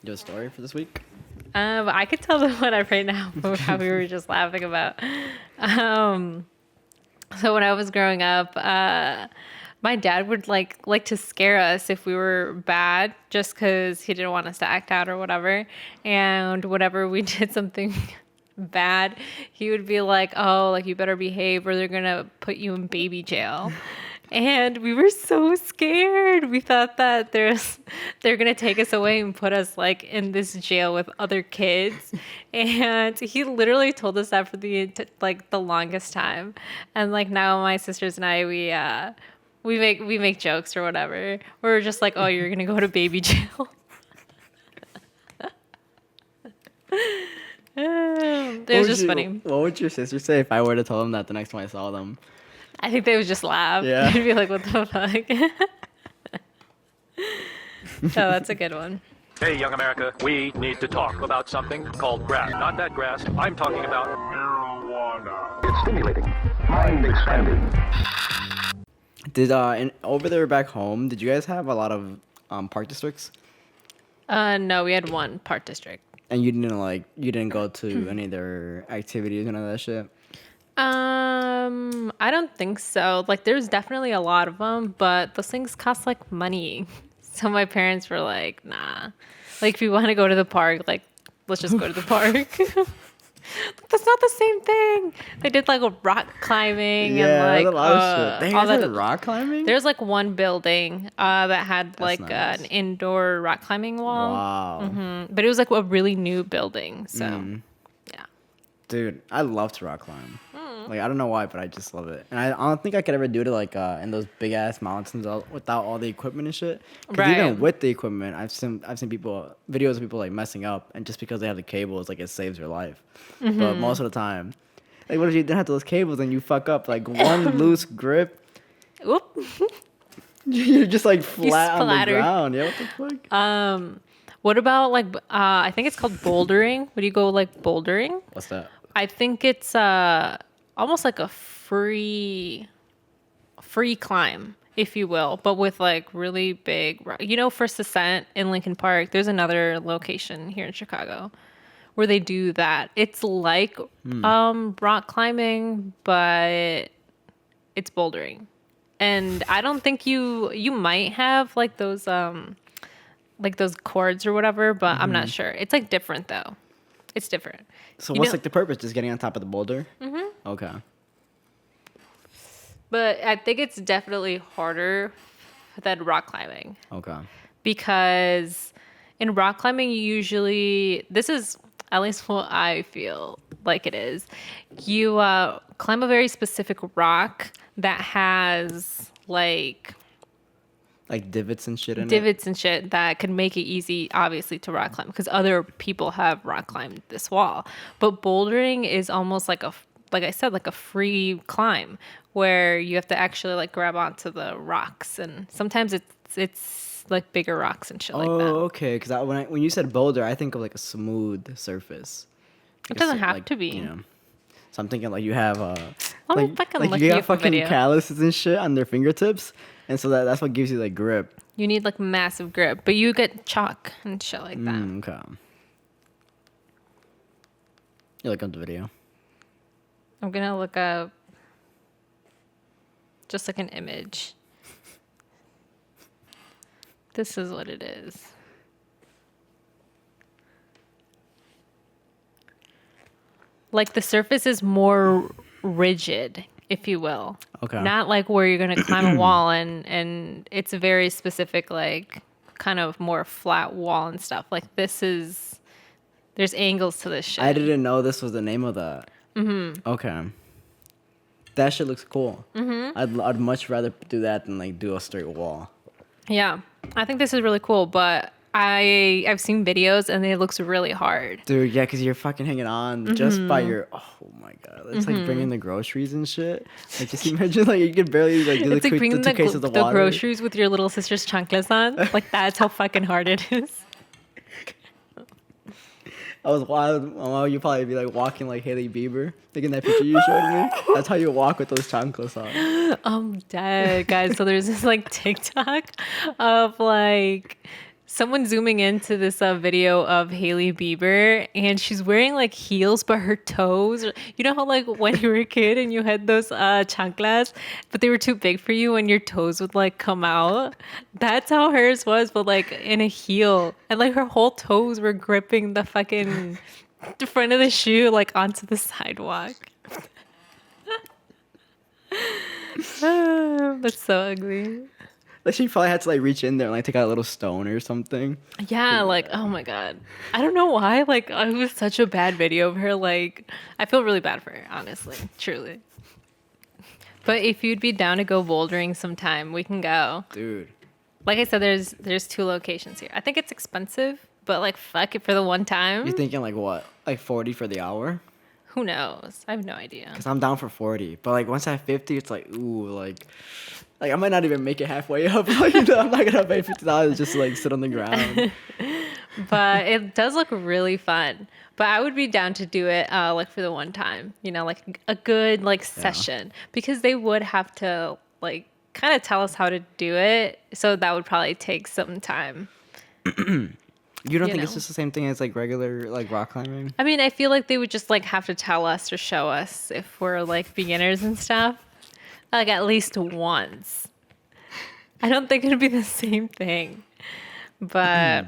Do a story for this week? I could tell the one right now, how we were just laughing about. So when I was growing up, my dad would like to scare us if we were bad, just because he didn't want us to act out or whatever. And whenever we did something bad, he would be like, "Oh, like you better behave, or they're gonna put you in baby jail." And we were so scared. We thought that they're gonna take us away and put us like in this jail with other kids. And he literally told us that for the longest time. And like now my sisters and I we make jokes or whatever. We're just like, oh, you're gonna go to baby jail. It was just funny. What would your sister say if I were to tell them that the next time I saw them? I think they would just laugh. Yeah. They'd be like, what the fuck? So that's a good one. Hey, young America, we need to talk about something called grass. Not that grass. I'm talking about marijuana. It's stimulating, mind expanding. Did over there back home, did you guys have a lot of park districts? No, we had one park district. And you didn't go to any of their activities or none of that shit? I don't think so. Like, there's definitely a lot of them, but those things cost like money. So my parents were like, nah. Like, if you want to go to the park, like, let's just go to the park. That's not the same thing. They did like rock climbing and like a lot of shit. They all guys that did rock climbing? There's like one building that had like nice. an indoor rock climbing wall. Wow. But it was like a really new building. So, yeah. Dude, I love to rock climb. Like, I don't know why, but I just love it. And I don't think I could ever do it like in those big ass mountains without all the equipment and shit. Because even with the equipment, I've seen videos of people like messing up, and just because they have the cables, like it saves their life. But most of the time, like, what if you didn't have those cables and you fuck up like one loose grip? Oop. You're just like flat on the splattered. ground. Yeah, what the fuck? What about like I think it's called bouldering. Would you go like bouldering? What's that? I think it's almost like a free climb, if you will, but with like really big, First Ascent in Lincoln Park. There's another location here in Chicago where they do that. It's like rock climbing, but it's bouldering. And I don't think you might have like those cords or whatever, but I'm not sure. It's like different though. It's different. So what's like the purpose? Just getting on top of the boulder? Mm-hmm. Okay. But I think it's definitely harder than rock climbing. Okay. Because in rock climbing, this is at least what I feel like it is. You climb a very specific rock that has like divots and shit in it? Divots and shit that could make it easy, obviously, to rock climb because other people have rock climbed this wall. But bouldering is almost like I said, like a free climb where you have to actually like grab onto the rocks, and sometimes it's like bigger rocks and shit like that. Oh, okay. Because when you said boulder, I think of like a smooth surface. It doesn't have to be. So I'm thinking like you have fucking look you you got up a fucking video. calluses and shit on their fingertips, and so that's what gives you like grip. You need like massive grip, but you get chalk and shit like that. Okay. You look up the video. I'm gonna look up just like an image. This is what it is. Like the surface is more rigid, if you will. Okay. Not like where you're gonna climb a wall and it's a very specific like kind of more flat wall and stuff. Like there's angles to this shit. I didn't know this was the name of that. Mm-hmm. Okay. That shit looks cool. Mm-hmm. I'd much rather do that than like do a straight wall. Yeah, I think this is really cool, but I've seen videos and it looks really hard. Dude, yeah, because you're fucking hanging on just by your... Oh, my God. It's like bringing the groceries and shit. Like, just imagine, like, you could barely, like, do It's like bringing the 2 cases of the water. groceries with your little sister's chanclas on. Like, that's how fucking hard it is. I was wild. Well, you'd probably be, like, walking like Hailey Bieber. Like, in that picture you showed me. That's how you walk with those chanclas on. I'm dead, guys. So there's this, like, TikTok of, like... someone zooming into this video of Hailey Bieber, and she's wearing like heels, but her toes, you know how like when you were a kid and you had those chanclas, but they were too big for you and your toes would like come out? That's how hers was, but like in a heel. And like her whole toes were gripping the fucking the front of the shoe like onto the sidewalk. That's so ugly. Like she probably had to like reach in there and like take out a little stone or something. Yeah, like, oh my God. I don't know why. Like, it was such a bad video of her. Like, I feel really bad for her, honestly, truly. But if you'd be down to go bouldering sometime, we can go. Dude. Like I said, there's 2 locations here. I think it's expensive, but like, fuck it for the one time. You're thinking like what? Like 40 for the hour? Who knows? I have no idea. Because I'm down for 40. But like once I have 50, it's like, ooh, like I might not even make it halfway up. Like, you know, I'm not gonna pay $50 just to like sit on the ground. But it does look really fun. But I would be down to do it like for the one time, you know, like a good like session, because they would have to like kind of tell us how to do it. So that would probably take some time. You don't think it's just the same thing as like regular like rock climbing? I mean, I feel like they would just like have to tell us or show us if we're like beginners and stuff, like at least once. I don't think it'd be the same thing, but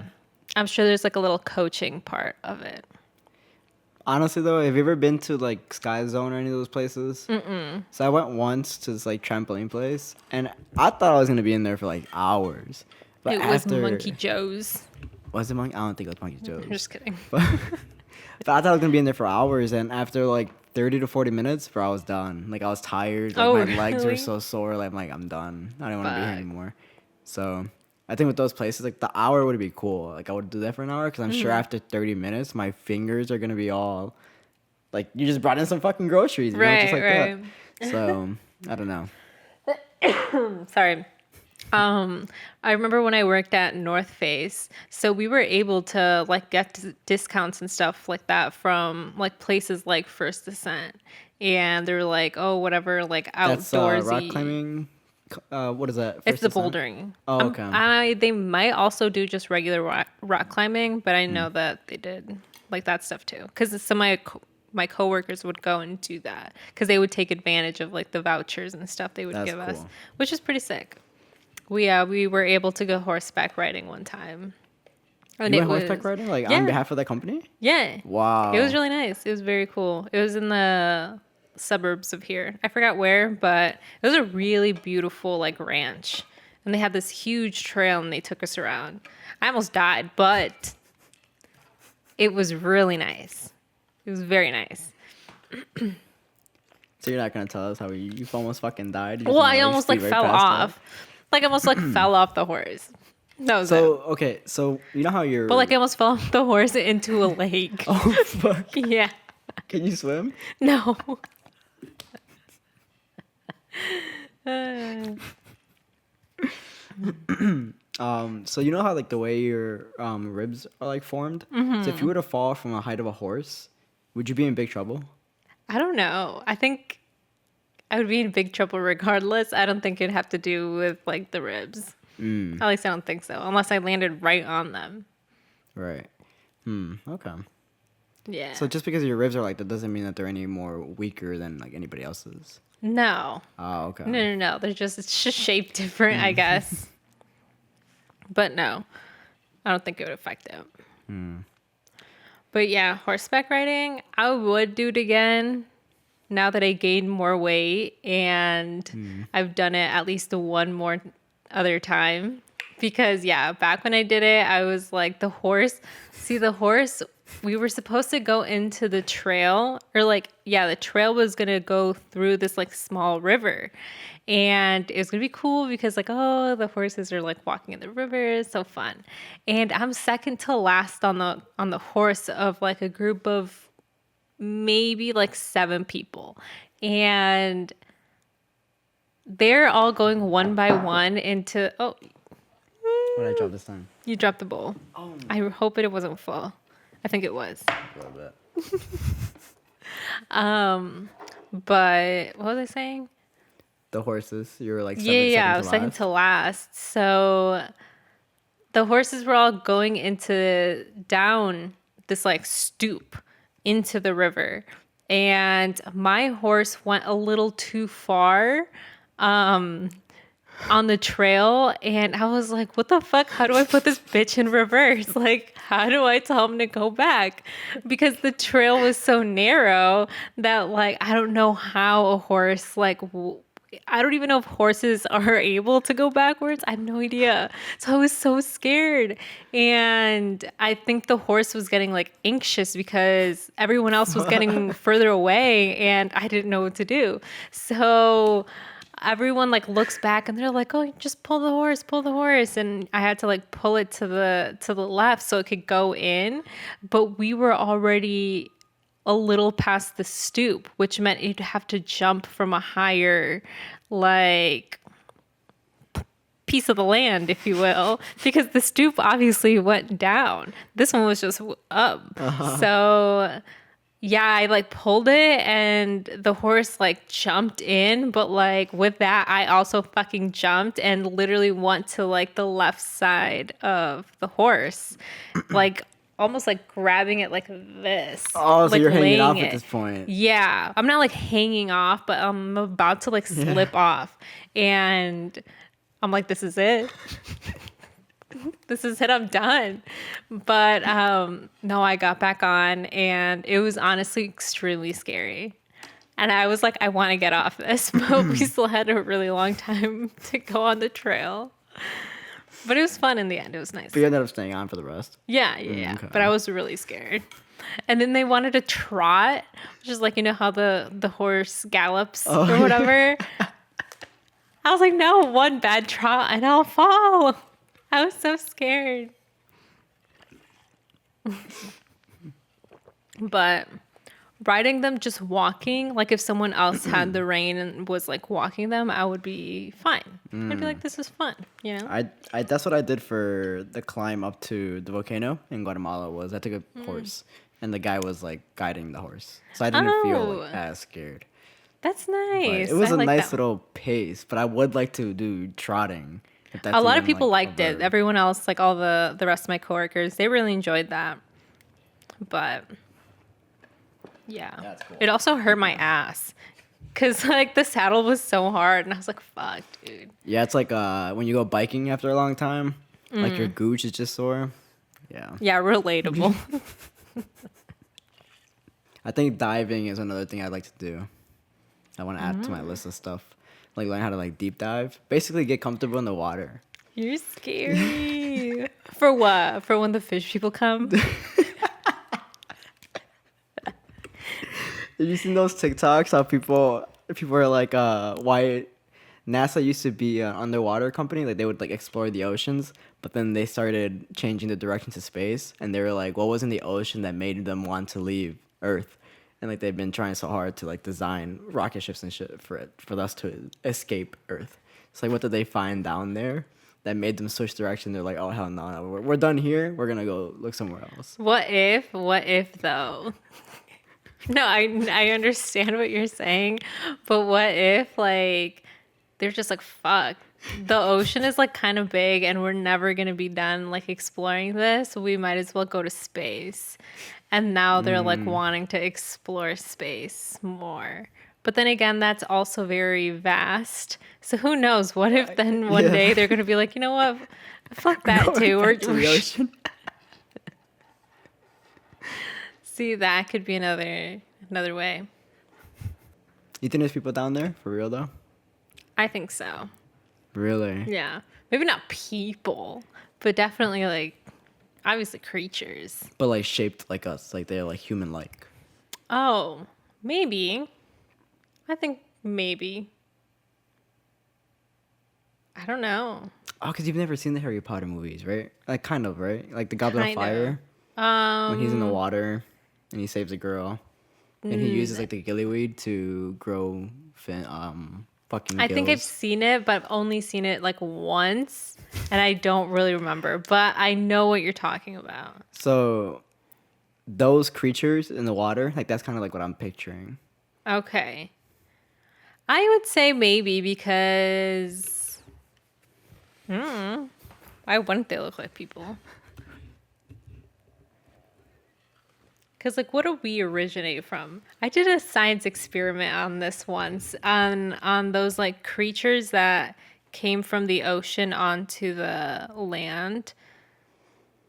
I'm sure there's like a little coaching part of it. Honestly though, have you ever been to like Sky Zone or any of those places? So I went once to this like trampoline place, and I thought I was gonna be in there for like hours. But It was Monkey Joe's. Was it Monkey? I don't think it was Monkey Joe's. I'm just kidding. But I thought I was gonna be in there for hours, and after like 30 to 40 minutes, bro, I was done. Like I was tired. Like my legs were really? so sore. Like I'm done. I don't want to be here anymore. So I think with those places, like the hour would be cool. Like I would do that for an hour, because I'm sure after 30 minutes, my fingers are gonna be all like you just brought in some fucking groceries, you know, just like that. So I don't know. Sorry. I remember when I worked at North Face, so we were able to like get discounts and stuff like that from like places like First Descent, and they're like, oh, whatever, like outdoorsy. That's rock climbing. What is that? It's First the Descent? bouldering. Oh, okay. They might also do just regular rock climbing, but I know that they did like that stuff too, because some of my coworkers would go and do that because they would take advantage of like the vouchers and stuff they would give us, which is pretty sick. We were able to go horseback riding one time. And you went horseback riding, like on behalf of that company? Yeah. Wow. It was really nice. It was very cool. It was in the suburbs of here. I forgot where, but it was a really beautiful like ranch. And they had this huge trail and they took us around. I almost died, but it was really nice. It was very nice. So you're not gonna tell us how you almost fucking died? Well, I almost like fell off. Like I almost like fell off the horse. That was so it. Okay, so you know how you're. But like I almost fell off the horse into a lake. Oh fuck! Yeah. Can you swim? No. So you know how like the way your ribs are like formed. So if you were to fall from a height of a horse, would you be in big trouble? I don't know. I think I would be in big trouble regardless. I don't think it'd have to do with like the ribs. At least I don't think so, unless I landed right on them. Right. Okay. Yeah. So just because your ribs are like that doesn't mean that they're any more weaker than like anybody else's. No. Oh, okay. No. They're just it's just shaped different, I guess. But no, I don't think it would affect it. But yeah, horseback riding, I would do it again. Now that I gained more weight and I've done it at least one more other time. Because yeah, back when I did it, I was like the horse, we were supposed to go into the trail the trail was going to go through this like small river. And it was going to be cool because like, oh, the horses are like walking in the river. It's so fun. And I'm second to last on the horse of like a group of maybe like 7 people, and they're all going one by one into What did I drop this time? You dropped the bowl. Oh. I hope it wasn't full. I think it was. A little bit. But what was I saying? The horses, you were like I was second to last. So the horses were all going down this like stoop into the river, and my horse went a little too far on the trail, and I was like, what the fuck? How do I put this bitch in reverse? Like, how do I tell him to go back? Because the trail was so narrow that like I don't know how a horse like I don't even know if horses are able to go backwards. I have no idea. So I was so scared. And I think the horse was getting like anxious because everyone else was getting further away and I didn't know what to do. So everyone like looks back and they're like, oh, just pull the horse. And I had to like pull it to the left so it could go in. But we were already a little past the stoop, which meant you'd have to jump from a higher like piece of the land, if you will, because the stoop obviously went down. This one was just up. So yeah, I like pulled it and the horse like jumped in, but like with that, I also fucking jumped and literally went to like the left side of the horse, like almost like grabbing it like this. Oh, so like you're hanging off laying at this point. Yeah, I'm not like hanging off, but I'm about to like slip off, and I'm like, this is it. This is it, I'm done. But no, I got back on and it was honestly extremely scary. And I was like, I want to get off this, but we still had a really long time to go on the trail. But it was fun in the end. It was nice. But you ended up staying on for the rest. Yeah. Okay. But I was really scared. And then they wanted to trot, which is like, you know how the horse gallops or whatever. I was like, no, one bad trot and I'll fall. I was so scared. But riding them, just walking, like if someone else had the rein and was like walking them, I would be fine. I'd be like, this is fun, you know? I that's what I did for the climb up to the volcano in Guatemala. Was I took a horse and the guy was like guiding the horse, so I didn't feel like as scared. That's But nice. it was I a like nice that. little pace, but I would like to do trotting. If that's A lot of even, people like, liked a it. verb. Everyone else, like all the rest of my coworkers, they really enjoyed that. But yeah, That's cool. it also hurt my ass because like the saddle was so hard, and I was like, "Fuck, dude." Yeah, it's like when you go biking after a long time, like your gooch is just sore. Yeah. Yeah, relatable. I think diving is another thing I'd like to do. I want to add to my list of stuff. Like learn how to like deep dive. Basically get comfortable in the water. You're scary. For what? For when the fish people come? Have you seen those TikToks how people are like why NASA used to be an underwater company, like they would like explore the oceans, but then they started changing the direction to space, and they were like, what was in the ocean that made them want to leave Earth? And like they've been trying so hard to like design rocket ships and shit for us to escape Earth. It's like, what did they find down there that made them switch direction? They're like, oh hell no, we're done here. We're gonna go look somewhere else. What if though? No, I understand what you're saying, but what if like they're just like, fuck, the ocean is like kind of big and we're never gonna be done like exploring this, so we might as well go to space. And now they're like wanting to explore space more. But then again, that's also very vast. So who knows? What if then one day they're gonna be like, you know what? Fuck that too. We're To the ocean. See, that could be another way. You think there's people down there for real though? I think so. Really? Yeah. Maybe not people, but definitely like obviously creatures. But like shaped like us, like they're like human like. Oh, maybe. I think maybe. I don't know. Oh, because you've never seen the Harry Potter movies, right? Like kind of, right? Like the Goblet Kinda. of Fire when he's in the water and he saves a girl, and he uses like the gillyweed to grow fucking. I think I've gills. seen it, but I've only seen it like once, and I don't really remember. But I know what you're talking about. So those creatures in the water, like that's kind of like what I'm picturing. Okay. I would say maybe because I Why wouldn't they look like people? Because, like, what do we originate from? I did a science experiment on this once, on those, like, creatures that came from the ocean onto the land.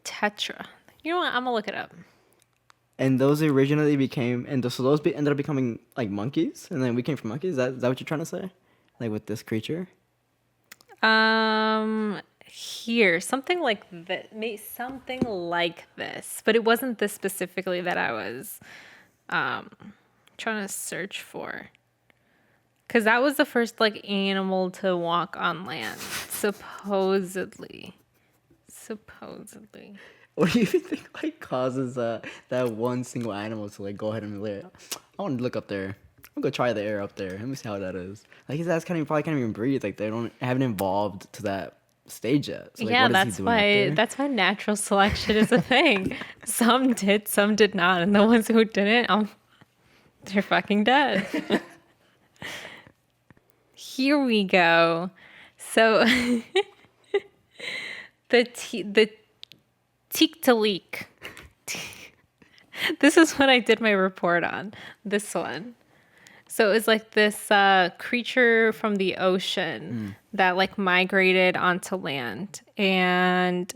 Tetra. You know what? I'm going to look it up. And those originally became, so those ended up becoming, like, monkeys? And then we came from monkeys? Is that what you're trying to say? Like, with this creature? Here, something like this, something like this, but it wasn't this specifically that I was trying to search for, because that was the first like animal to walk on land, supposedly. What do you think like causes that one single animal to like go ahead and be like, I want to look up there. I'm gonna try the air up there. Let me see how that is. Like his ass probably can't even breathe. Like they haven't evolved to that stage yet. So, like, yeah, what is he doing that's why natural selection is a thing. Some did, some did not, and the ones who didn't, they're fucking dead. Here we go. So the Tiktaalik. This is what I did my report on. This one. So it was like this creature from the ocean that like migrated onto land. And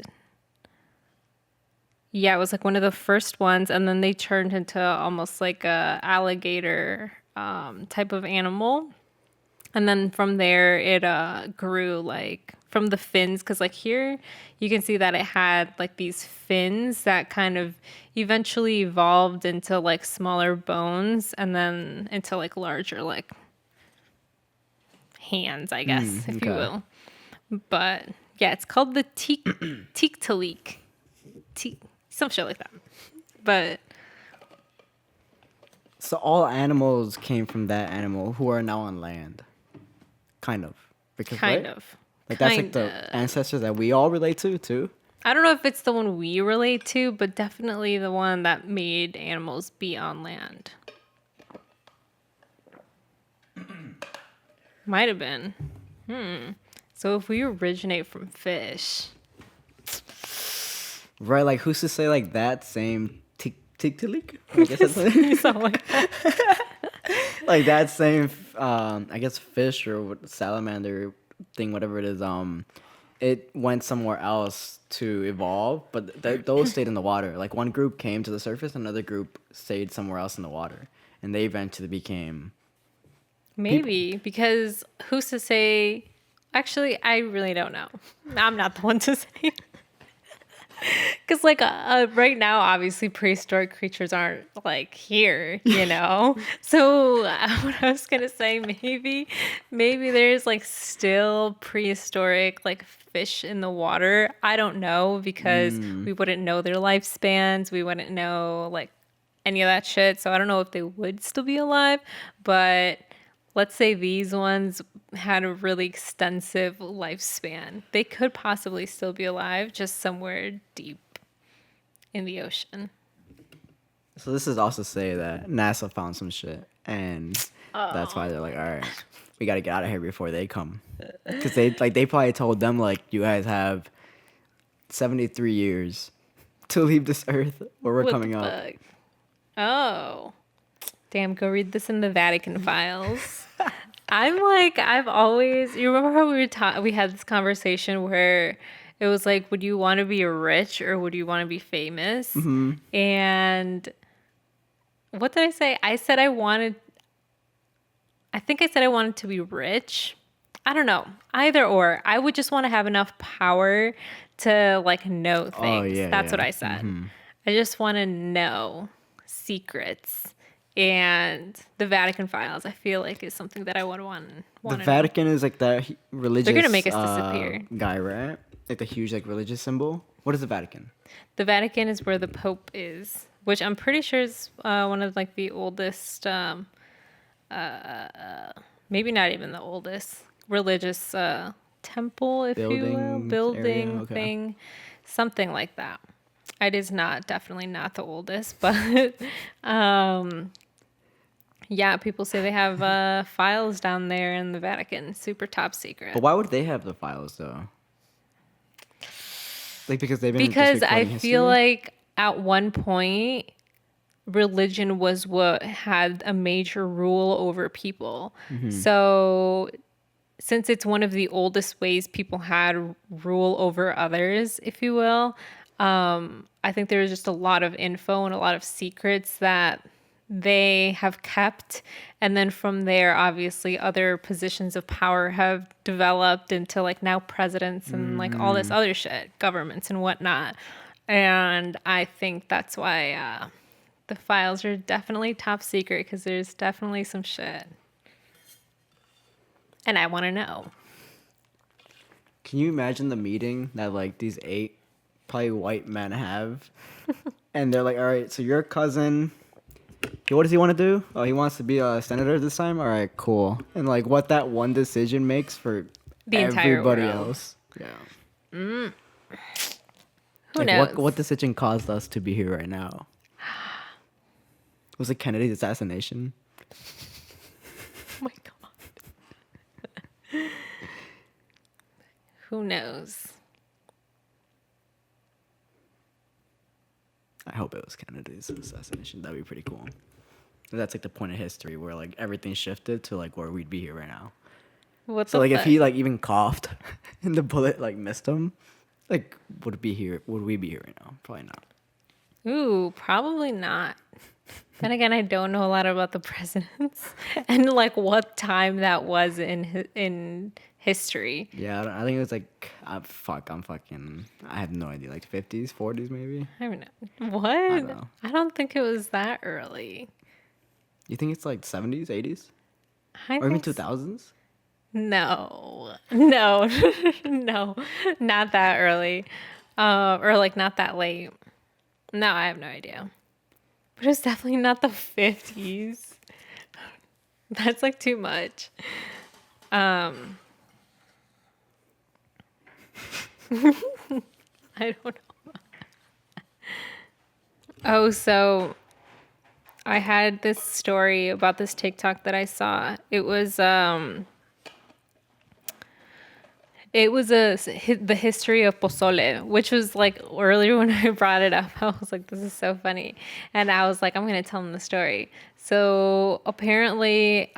yeah, it was like one of the first ones. And then they turned into almost like a alligator type of animal. And then from there, it grew like from the fins. Because like here, you can see that it had like these fins that kind of eventually evolved into like smaller bones and then into like larger like hands, I guess, if you will. But yeah, it's called the Tiktaalik. Some shit like that. But so all animals came from that animal who are now on land. Kind of. Because, kind right? of. Like that's like the ancestors that we all relate to too. I don't know if it's the one we relate to, but definitely the one that made animals be on land. Might have been. So if we originate from fish. Right, like who's to say like that same Tiktaalik? I guess that's You sound like that. like that same I guess fish or salamander thing, whatever it is, it went somewhere else to evolve, but those stayed in the water. Like one group came to the surface, another group stayed somewhere else in the water, and they eventually became Maybe, because who's to say? Actually, I really don't know. I'm not the one to say. Because, like, right now, obviously, prehistoric creatures aren't, like, here, you know? So, what I was going to say, maybe there's, like, still prehistoric, like, fish in the water. I don't know, because we wouldn't know their lifespans. We wouldn't know, like, any of that shit. So, I don't know if they would still be alive. But let's say these ones had a really extensive lifespan. They could possibly still be alive, just somewhere deep in the ocean. So this is also say that NASA found some shit, and that's why they're like, all right, we got to get out of here before they come, because they probably told them like, you guys have 73 years to leave this earth, or we're coming up. Oh, damn! Go read this in the Vatican Files. I'm like, I've always. You remember how we had this conversation where it was like, would you want to be rich or would you want to be famous? Mm-hmm. And what did I say? I said I wanted to be rich. I don't know. Either or. I would just want to have enough power to like know things. Oh, yeah, That's what I said. Mm-hmm. I just want to know secrets. And the Vatican Files, I feel like, is something that I would want to The Vatican is like that religious. They're gonna make us disappear. Guy, right? Like the huge like religious symbol. What is the Vatican? The Vatican is where the Pope is, which I'm pretty sure is one of like the oldest, maybe not even the oldest religious temple, if you will, building thing, something like that. It is definitely not the oldest, but yeah, people say they have files down there in the Vatican, super top secret. But why would they have the files though? Like because they've been Because just I recording feel history? like at one point religion was what had a major rule over people. So since it's one of the oldest ways people had rule over others, if you will, I think there's just a lot of info and a lot of secrets that they have kept. And then from there, obviously, other positions of power have developed into like now presidents and like all this other shit, governments and whatnot. And I think that's why the files are definitely top secret, because there's definitely some shit. And I want to know. Can you imagine the meeting that like these 8 probably white men have? And they're like, all right, so your cousin, what does he want to do? Oh, he wants to be a senator this time? All right, cool. And like what that one decision makes for The entire everybody world. else. Yeah. Who Like, knows? what decision caused us to be here right now? Was it Kennedy's assassination? Oh my God. Who knows? I hope it was Kennedy's assassination. That'd be pretty cool. That's like the point of history where like everything shifted to like where we'd be here right now. What So the like if fuck? he like even coughed and the bullet like missed him, like would we be here right now? Probably not. Ooh, probably not. Then again, I don't know a lot about the presidents and like what time that was in history. Yeah, I think it was like I have no idea. Like 50s, 40s maybe. I don't know. What? don't know. I don't think it was that early. You think it's like 70s, 80s, I or even think 2000s? No, no, not that early, or like not that late. No, I have no idea. But it's definitely not the 50s. That's like too much. I don't know. Oh, so I had this story about this TikTok that I saw. It was the history of Pozole, which was like earlier when I brought it up, I was like, this is so funny. And I was like, I'm going to tell them the story. So apparently,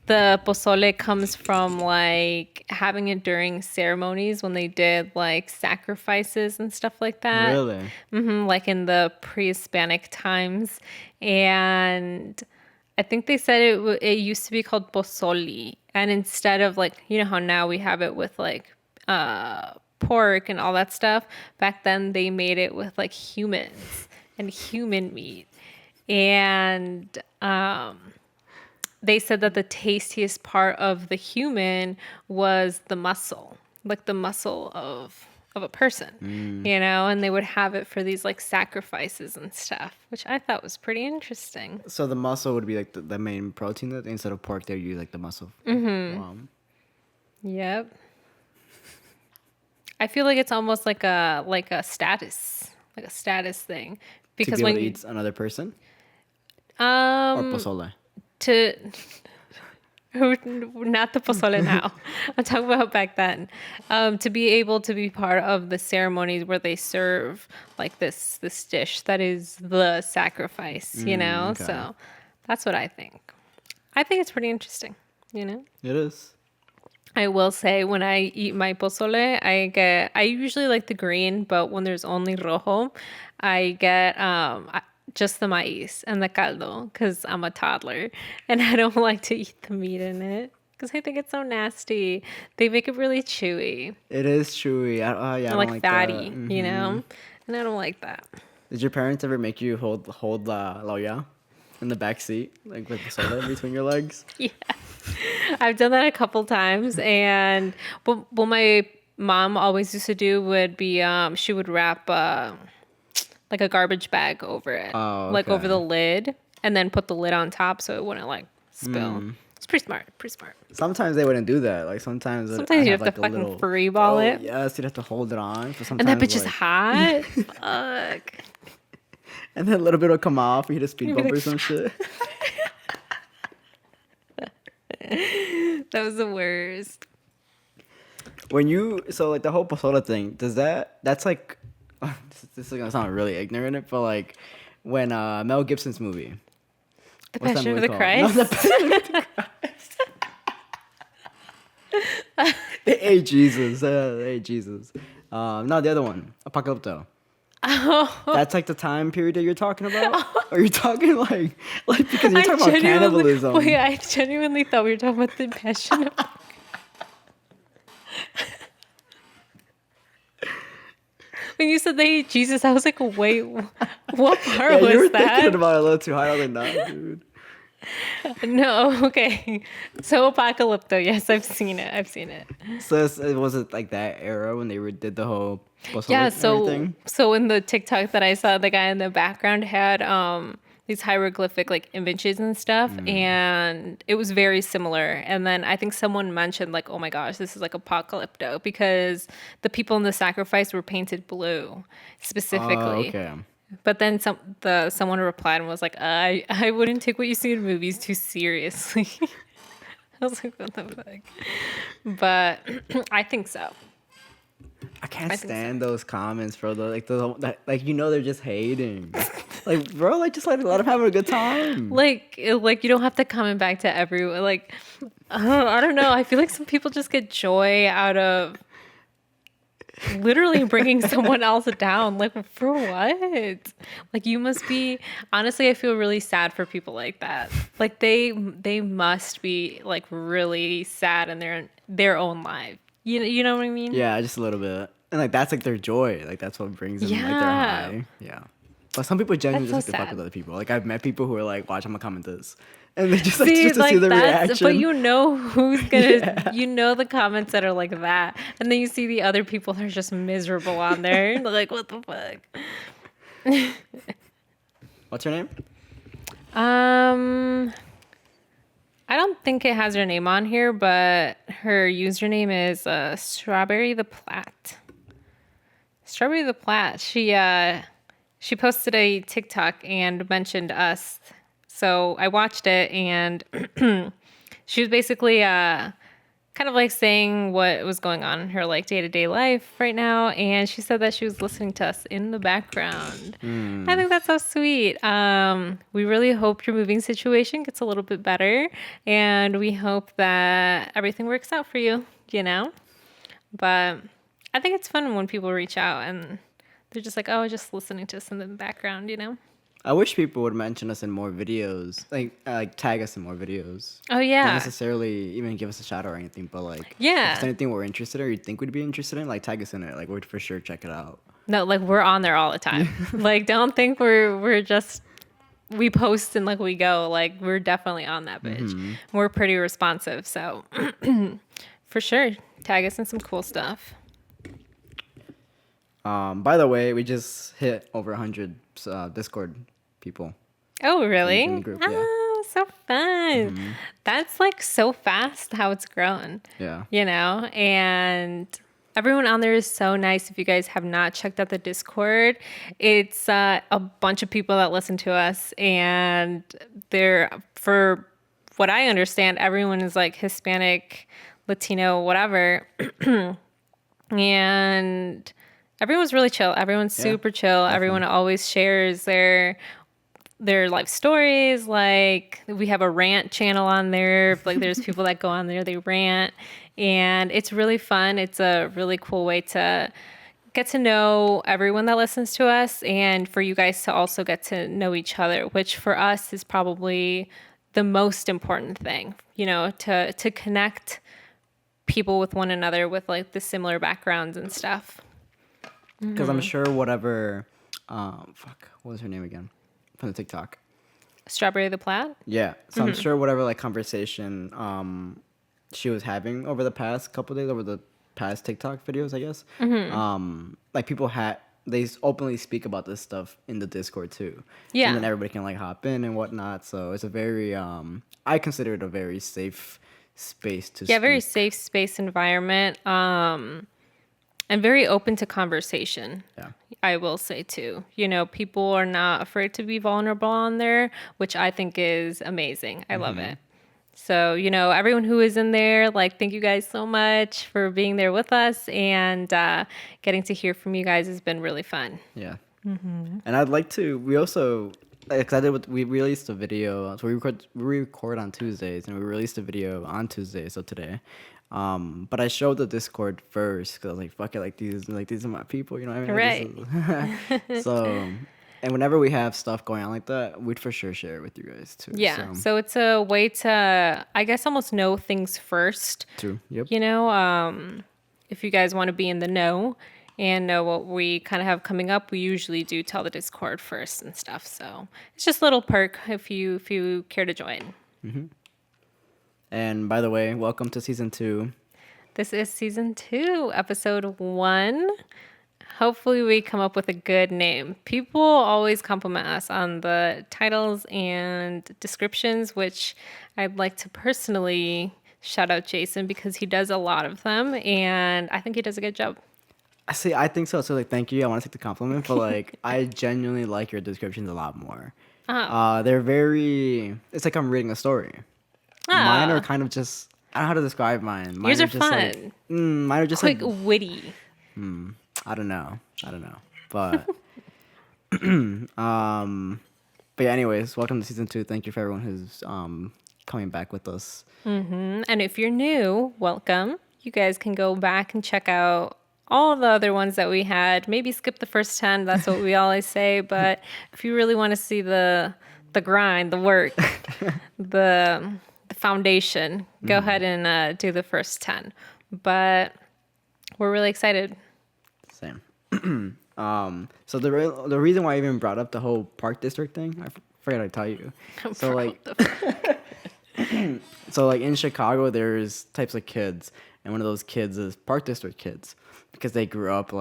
the pozole comes from like having it during ceremonies when they did like sacrifices and stuff like that. Really? Like in the pre-Hispanic times. And I think they said it used to be called pozole. And instead of like, you know how now we have it with like pork and all that stuff, back then they made it with like humans and human meat. And they said that the tastiest part of the human was the muscle, like the muscle of a person, you know, and they would have it for these like sacrifices and stuff, which I thought was pretty interesting. So the muscle would be like the main protein that instead of pork they use like the muscle. Wow. Yep. I feel like it's almost like a status thing, To because be able when to you, eat another person or pozole. to not the pozole now. I'm talking about back then. To be able to be part of the ceremonies where they serve like this dish that is the sacrifice, you know? Okay. So that's what I think. I think it's pretty interesting, you know? It is. I will say when I eat my pozole, I usually like the green, but when there's only rojo, I get just the maíz and the caldo because I'm a toddler and I don't like to eat the meat in it because I think it's so nasty. They make it really chewy It is chewy. Yeah, I and don't like like fatty, that. you know? And I don't like that. Did your parents ever make you hold la loya in the back seat, like with the soda between your legs? Yeah. I've done that a couple times, and what my mom always used to do would be she would wrap like a garbage bag over it, like over okay. the lid, and then put the lid on top so it wouldn't like spill. It's pretty smart. Sometimes they wouldn't do that. Like sometimes Sometimes you have like to fucking free ball it. Yes, you'd have to hold it on. For And that sometimes, bitch is like- hot. Fuck. And then a little bit will come off. You hit a speed bump or some shit. That was the worst. When you like the whole Pozole thing, that's like this is gonna sound really ignorant, but like when Mel Gibson's movie, The what's that Passion of movie the called? Christ. No, the Passion of the Christ. Hey Jesus, hey Jesus. No, the other one, Apocalypto. Oh. That's like the time period that you're talking about? Or you're talking like because you're talking about Wait, cannibalism. I genuinely thought we were talking about the Passion of When you said they ate Jesus, I was like, wait, what part Yeah, you were was that? thinking about it a little too hard. I was like, nah, dude. No, okay. So Apocalypto, yes, I've seen it. So was it like that era when they did the whole Pozole Yeah, and everything? so in the TikTok that I saw, the guy in the background had these hieroglyphic like images and stuff, and it was very similar. And then I think someone mentioned like, oh my gosh, this is like Apocalypto, because the people in the sacrifice were painted blue specifically. Oh, okay. But then someone replied and was like, I wouldn't take what you see in movies too seriously. I was like, what the fuck? But I think so. I can't think so. stand those comments, bro. Like they're just hating. Like, bro, like just let them have a good time. Like you don't have to comment back to everyone. Like, I don't know. I feel like some people just get joy out of literally bringing someone else down. Like, for what? Like, you must be, honestly, I feel really sad for people like that. Like, they must be like really sad in their own life. You know what I mean? Yeah, just a little bit. And like that's like their joy. Like that's what brings them like their high. Yeah. But some people genuinely That's just so like to fuck sad. with other people. Like I've met people who are like, watch, I'm gonna comment this. And they just See, just to see the reaction. but you know who's gonna, you know the comments that are like that, and then you see the other people that are just miserable on there. They're like, what the fuck? What's her name? I don't think it has her name on here, but her username is Strawberry the Plat. Strawberry the Plat. She posted a TikTok and mentioned us. So I watched it, and she was basically kind of like saying what was going on in her like day-to-day life right now, and she said that she was listening to us in the background. I think that's so sweet. We really hope your moving situation gets a little bit better, and we hope that everything works out for you, you know? But I think it's fun when people reach out and they're just like, oh, just listening to us in the background, you know? I wish people would mention us in more videos, like tag us in more videos. Oh, yeah. Not necessarily even give us a shout out or anything, but like, Yeah. if it's anything we're interested in or you think we'd be interested in, like tag us in it. Like we'd for sure check it out. No, like we're on there all the time. Like, don't think we're just, we post and like we go. Like, we're definitely on that bitch. We're pretty responsive, so for sure, tag us in some cool stuff. By the way, we just hit over 100 Discord people. Oh, really? In the group, yeah. Oh, so fun. That's like so fast how it's grown. Yeah. You know, and everyone on there is so nice. If you guys have not checked out the Discord, it's a bunch of people that listen to us, and they're, for what I understand, everyone is like Hispanic, Latino, whatever. And everyone's really chill. Everyone's super chill. Definitely. Everyone always shares their life stories. Like, we have a rant channel on there. Like, there's people that go on there, they rant, and it's really fun. It's a really cool way to get to know everyone that listens to us, and for you guys to also get to know each other, which for us is probably the most important thing, you know, to connect people with one another with like the similar backgrounds and stuff. Because I'm sure whatever, what was her name again? From the TikTok. Strawberry the Plat? Yeah. So I'm sure whatever like conversation she was having over the past couple days, over the past TikTok videos, I guess. Like people they openly speak about this stuff in the Discord too. Yeah. And then everybody can like hop in and whatnot. So it's a very, I consider it a very safe space to speak. Very safe space environment. And very open to conversation. Yeah. I will say too. You know, people are not afraid to be vulnerable on there, which I think is amazing. I love it. So, everyone who is in there, thank you guys so much for being there with us, and getting to hear from you guys has been really fun. Yeah. And I'd like to, we also, we released a video, so we record on Tuesdays, and we released a video on Tuesday, so today. But I showed the Discord first, because I was like, fuck it, these are my people, you know what I mean? Right. So, and whenever we have stuff going on like that, we'd for sure share it with you guys too. Yeah. So it's a way to, I guess, almost know things first. True. Yep. If you guys want to be in the know and know what we kind of have coming up, we usually do tell the Discord first and stuff. So it's just a little perk if you care to join. Mm-hmm. And by the way, welcome to season 2. This is season 2, episode 1. Hopefully we come up with a good name. People always compliment us on the titles and descriptions, which I'd like to personally shout out Jason because he does a lot of them, and I think he does a good job. See, I think so. So, thank you. I want to take the compliment, but, I genuinely like your descriptions a lot more. They're very... It's like I'm reading a story. Mine are kind of just... I don't know how to describe mine. Yours are fun. Mine are just quick, witty. I don't know, but but yeah. Anyways, welcome to season 2. Thank you for everyone who's coming back with us. And if you're new, welcome. You guys can go back and check out all the other ones that we had. Maybe skip the first 10. That's what we always say. But if you really want to see the grind, the work, the foundation, go ahead and do the first 10. But we're really excited. Same. So the reason why I even brought up the whole park district thing, I forgot to tell you. So in Chicago, there's types of kids, and one of those kids is park district kids, because they grew up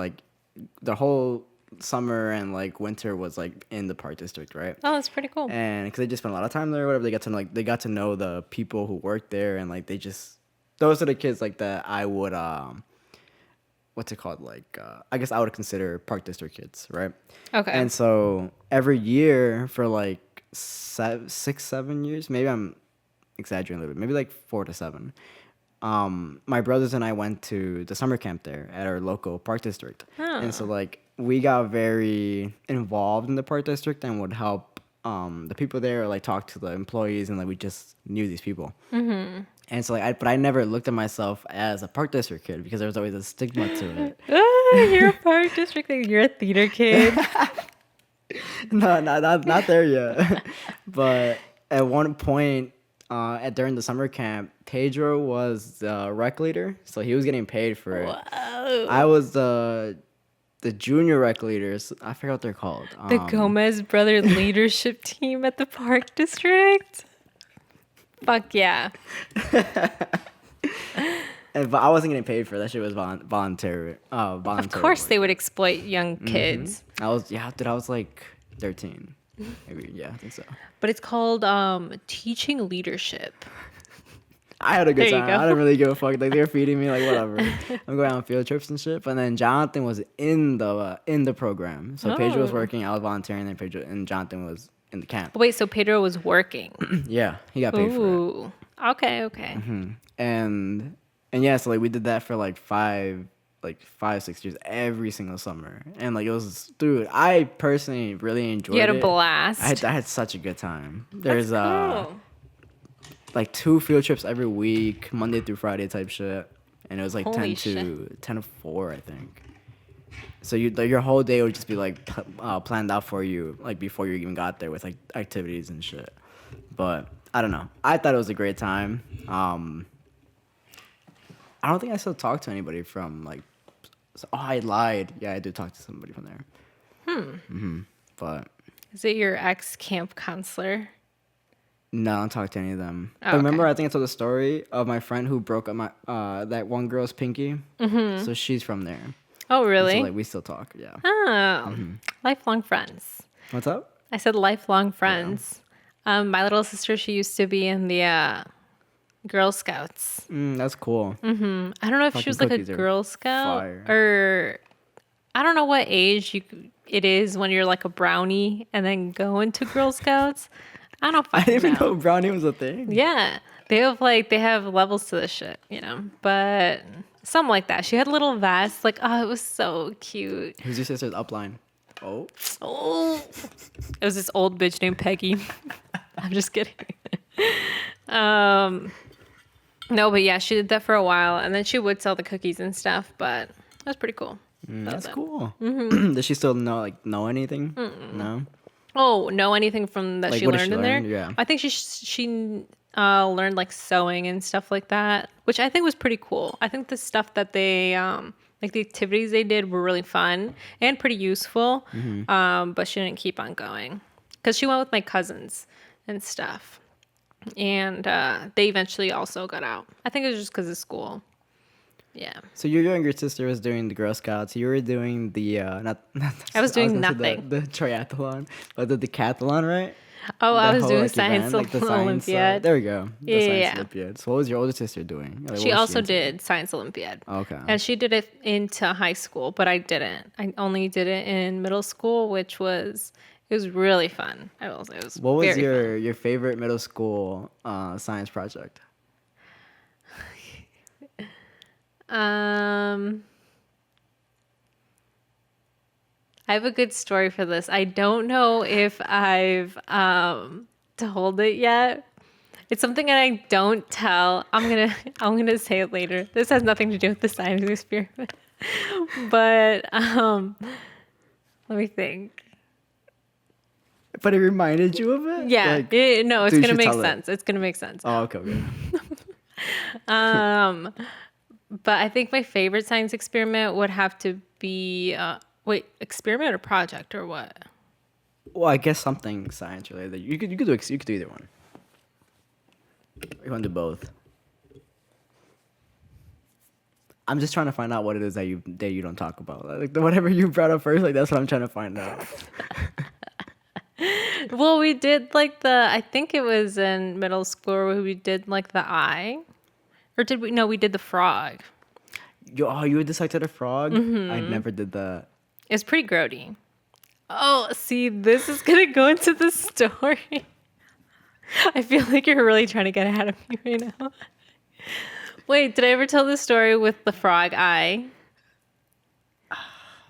the whole summer and winter was in the park district, right? Oh, that's pretty cool. And because they just spent a lot of time there, or whatever, they got to know the people who work there, and those are the kids that I would what's it called? I guess I would consider park district kids, right? Okay. And so every year for 6-7 years, maybe I'm exaggerating a little bit, maybe 4 to 7. My brothers and I went to the summer camp there at our local park district, and so we got very involved in the park district and would help the people there, talk to the employees, and we just knew these people. Mm-hmm. And so but I never looked at myself as a park district kid because there was always a stigma to it. You're a park district kid. You're a theater kid. No, not there yet. But at one point, during the summer camp, Pedro was the rec leader, so he was getting paid for it. Whoa. I was the junior rec leaders. I forgot what they're called. The Gomez brother leadership team at the park district. Fuck yeah. But I wasn't getting paid for it. That shit was voluntary. Of course they would exploit young kids. I was 13. Maybe, yeah, I think so. But it's called teaching leadership. I had a good time. There you go. I didn't really give a fuck. They were feeding me, whatever. I'm going on field trips and shit. But then Jonathan was in the program. So Pedro was working, I was volunteering, and Jonathan was in the camp. Wait, so Pedro was working? Yeah, he got paid for it. Ooh, okay. Mm-hmm. And yeah, so we did that for 5-6 years every single summer, and it was, dude, I personally really enjoyed it. You had a blast. I had such a good time. There's cool. 2 field trips every week, Monday through Friday type shit, and it was 10 to 4, I think. So your whole day would just be planned out for you before you even got there with activities and shit. But I don't know. I thought it was a great time. I don't think I still talk to anybody from I lied. Yeah, I did talk to somebody from there. Mm-hmm. But is it your ex-camp counselor? No, I don't talk to any of them. Oh, but remember, I think I told the story of my friend who broke up that one girl's pinky. Mm-hmm. So she's from there. Oh, really? So we still talk. Yeah. Oh, lifelong friends. What's up? I said lifelong friends. Yeah. My little sister, she used to be in the Girl Scouts. That's cool. Mm-hmm. I don't know if she was a Girl Scout or I don't know what age it is when you're a brownie and then go into Girl Scouts. I don't I fucking didn't even know. know brownie was a thing. Yeah. They have levels to this shit, you know. But something like that. She had a little vest. Like, oh, it was so cute. Who's your sister's upline? Oh. Oh. It was this old bitch named Peggy. I'm just kidding. No, but yeah, she did that for a while, and then she would sell the cookies and stuff, but that was pretty cool. That's cool. Mm-hmm. Does she still know anything? No. Oh, know anything from that Like, she what did learned she in learn? there? Yeah. I think she learned like sewing and stuff like that, which I think was pretty cool. I think the stuff that they like the activities they did were really fun and pretty useful. But she didn't keep on going because she went with my cousins and stuff, and they eventually also got out. I think it was just because of school. Yeah. So your younger sister was doing the Girl Scouts. You were doing the I was doing gonna say nothing. the triathlon, but the decathlon, right? Oh, I The was whole, doing like, science event, like the science, Olympiad. there we go. The Yeah, science yeah. Olympiad. So what was your older sister doing? Like, what She was also into? did science Olympiad. Okay. And she did it into high school, but I didn't. I only did it in middle school, which was really fun. It was What was very your favorite middle school science project? fun. I have a good story for this. I don't know if I've told it yet. It's something that I don't tell. I'm gonna say it later. This has nothing to do with the science experiment. But let me think. But it reminded you of it? Yeah, Like, no, it's so you gonna should make tell it. sense. It's gonna make sense. Oh, okay. But I think my favorite science experiment would have to be experiment or project or what? Well, I guess something science related. You could do either one. You want to do both? I'm just trying to find out what it is that you don't talk about. Like whatever you brought up first, like that's what I'm trying to find out. Well, we did like I think it was in middle school where we did like the eye. Or did we? No, we did the frog. You were dissected a frog? Mm-hmm. I never did that. It's pretty grody. Oh, see, this is going to go into the story. I feel like you're really trying to get ahead of me right now. Wait, did I ever tell the story with the frog eye?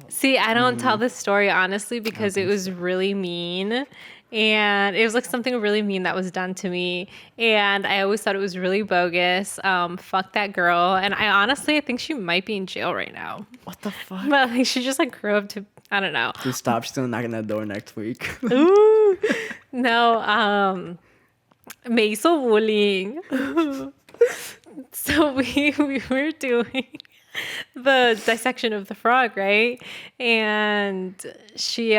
See, I don't tell this story honestly because it was really mean. And it was like something really mean that was done to me. And I always thought it was really bogus. Fuck that girl. And I think she might be in jail right now. What the fuck? But like, she just like grew up to, I don't know. Just stop. She's gonna knock on that door next week. Ooh. No, me hizo bullying. So we were doing the dissection of the frog, right? And she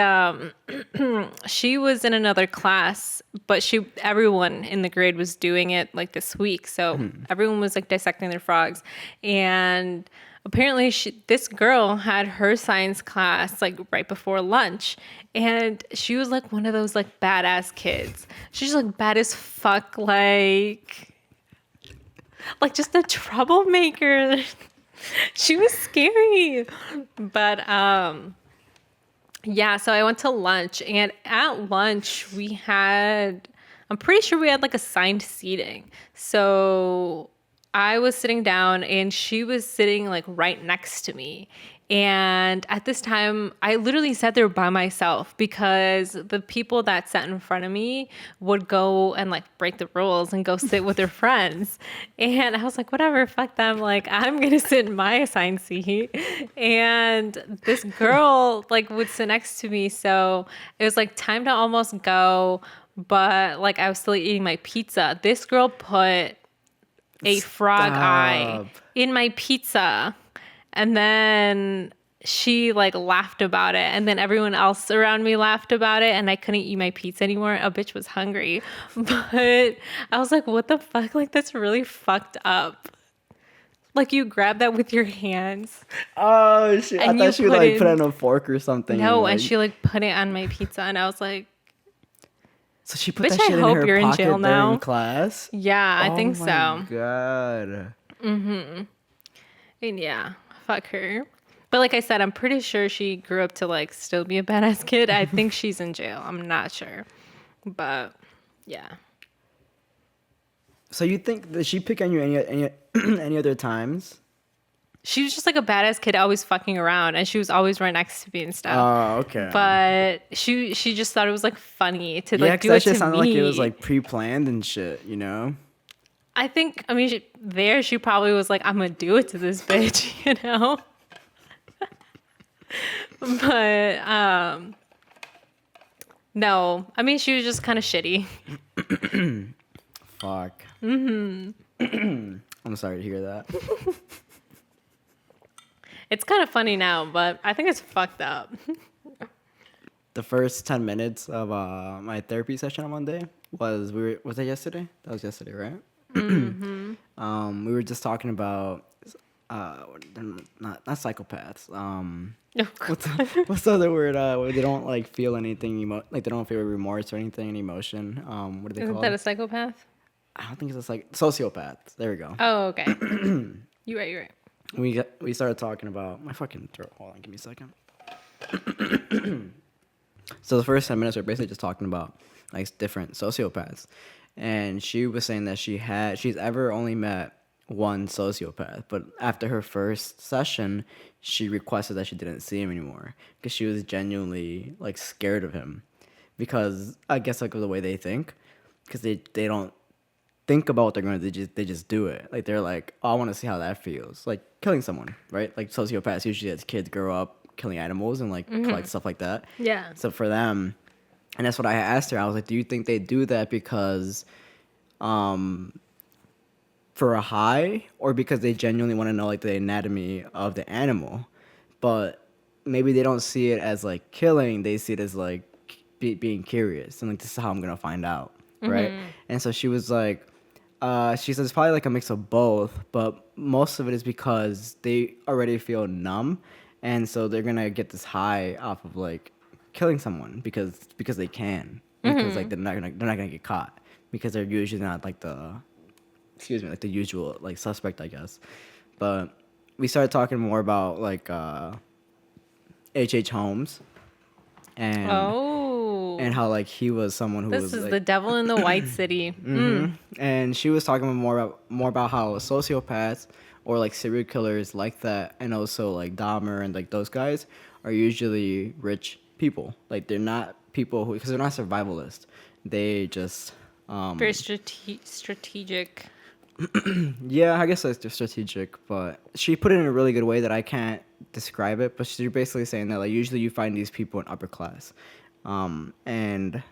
she was in another class, but everyone in the grade was doing it like this week. So everyone was like dissecting their frogs. And apparently this girl had her science class like right before lunch. And she was like one of those like badass kids. She's like bad as fuck, like just a troublemaker. She was scary. But yeah, so I went to lunch, and at lunch I'm pretty sure we had like assigned seating. So I was sitting down and she was sitting like right next to me. And at this time, I literally sat there by myself because the people that sat in front of me would go and like break the rules and go sit with their friends. And I was like, whatever, fuck them. Like, I'm going to sit in my assigned seat. And this girl like would sit next to me. So it was like time to almost go. But like I was still eating my pizza. This girl put a frog eye in my pizza. And then she like laughed about it. And then everyone else around me laughed about it. And I couldn't eat my pizza anymore. A bitch was hungry. But I was like, what the fuck? Like, that's really fucked up. Like, you grab that with your hands. Oh, shit. I thought she would like put it on a fork or something. No, and and she like put it on my pizza. And I was like, so she put bitch, that shit I hope in her you're in pocket jail now. during class? Yeah, I think so. Oh my god. Mm-hmm. And yeah, fuck her. But like I said, I'm pretty sure she grew up to like still be a badass kid. I think she's in jail. I'm not sure. But Yeah. So you think, did she pick on you any other times? She was just like a badass kid, always fucking around, and she was always right next to me and stuff. Oh, okay. But she just thought it was like funny to like do that it to shit sounded me. like it was like pre-planned and shit, you know? I think, I mean, she probably was like, I'm gonna do it to this bitch, you know? But no, I mean, she was just kind of shitty. Fuck. Mm-hmm. I'm sorry to hear that. It's kind of funny now, but I think it's fucked up. The first 10 minutes of my therapy session on Monday was that yesterday? That was yesterday, right? Mm-hmm. We were just talking about not psychopaths. What's the other word? Where they don't like feel anything like they don't feel remorse or anything, any emotion. What do they call Isn't that it? a psychopath? I don't think it's like sociopaths. There we go. Oh, okay. You're right. We started talking about my fucking throat. Hold on, give me a second. So the first 10 minutes were basically just talking about like different sociopaths, and she was saying that she's ever only met one sociopath, but after her first session, she requested that she didn't see him anymore because she was genuinely like scared of him, because I guess like the way they think, because they don't think about what they're going to do, they just do it. Like they're like, oh, I want to see how that feels, like killing someone, right? Like sociopaths usually as kids grow up killing animals and like collect stuff like that. Yeah. So for them, and that's what I asked her. I was like, do you think they do that because for a high, or because they genuinely want to know like the anatomy of the animal? But maybe they don't see it as like killing, they see it as like being curious and like, this is how I'm gonna find out, right? And so she was like, she says it's probably like a mix of both, but most of it is because they already feel numb, and so they're gonna get this high off of like killing someone because they can, because like they're not gonna get caught, because they're usually not like the usual like suspect, I guess. But we started talking more about like H.H. Holmes and how like he was someone who This was is like, the devil in the White City. and she was talking more about how sociopaths or like serial killers like that, and also like Dahmer and like those guys are usually rich people. Like they're not people who, because they're not survivalists. They just Very strategic. yeah, I guess that's just strategic, but she put it in a really good way that I can't describe it. But she's basically saying that like usually you find these people in upper class, and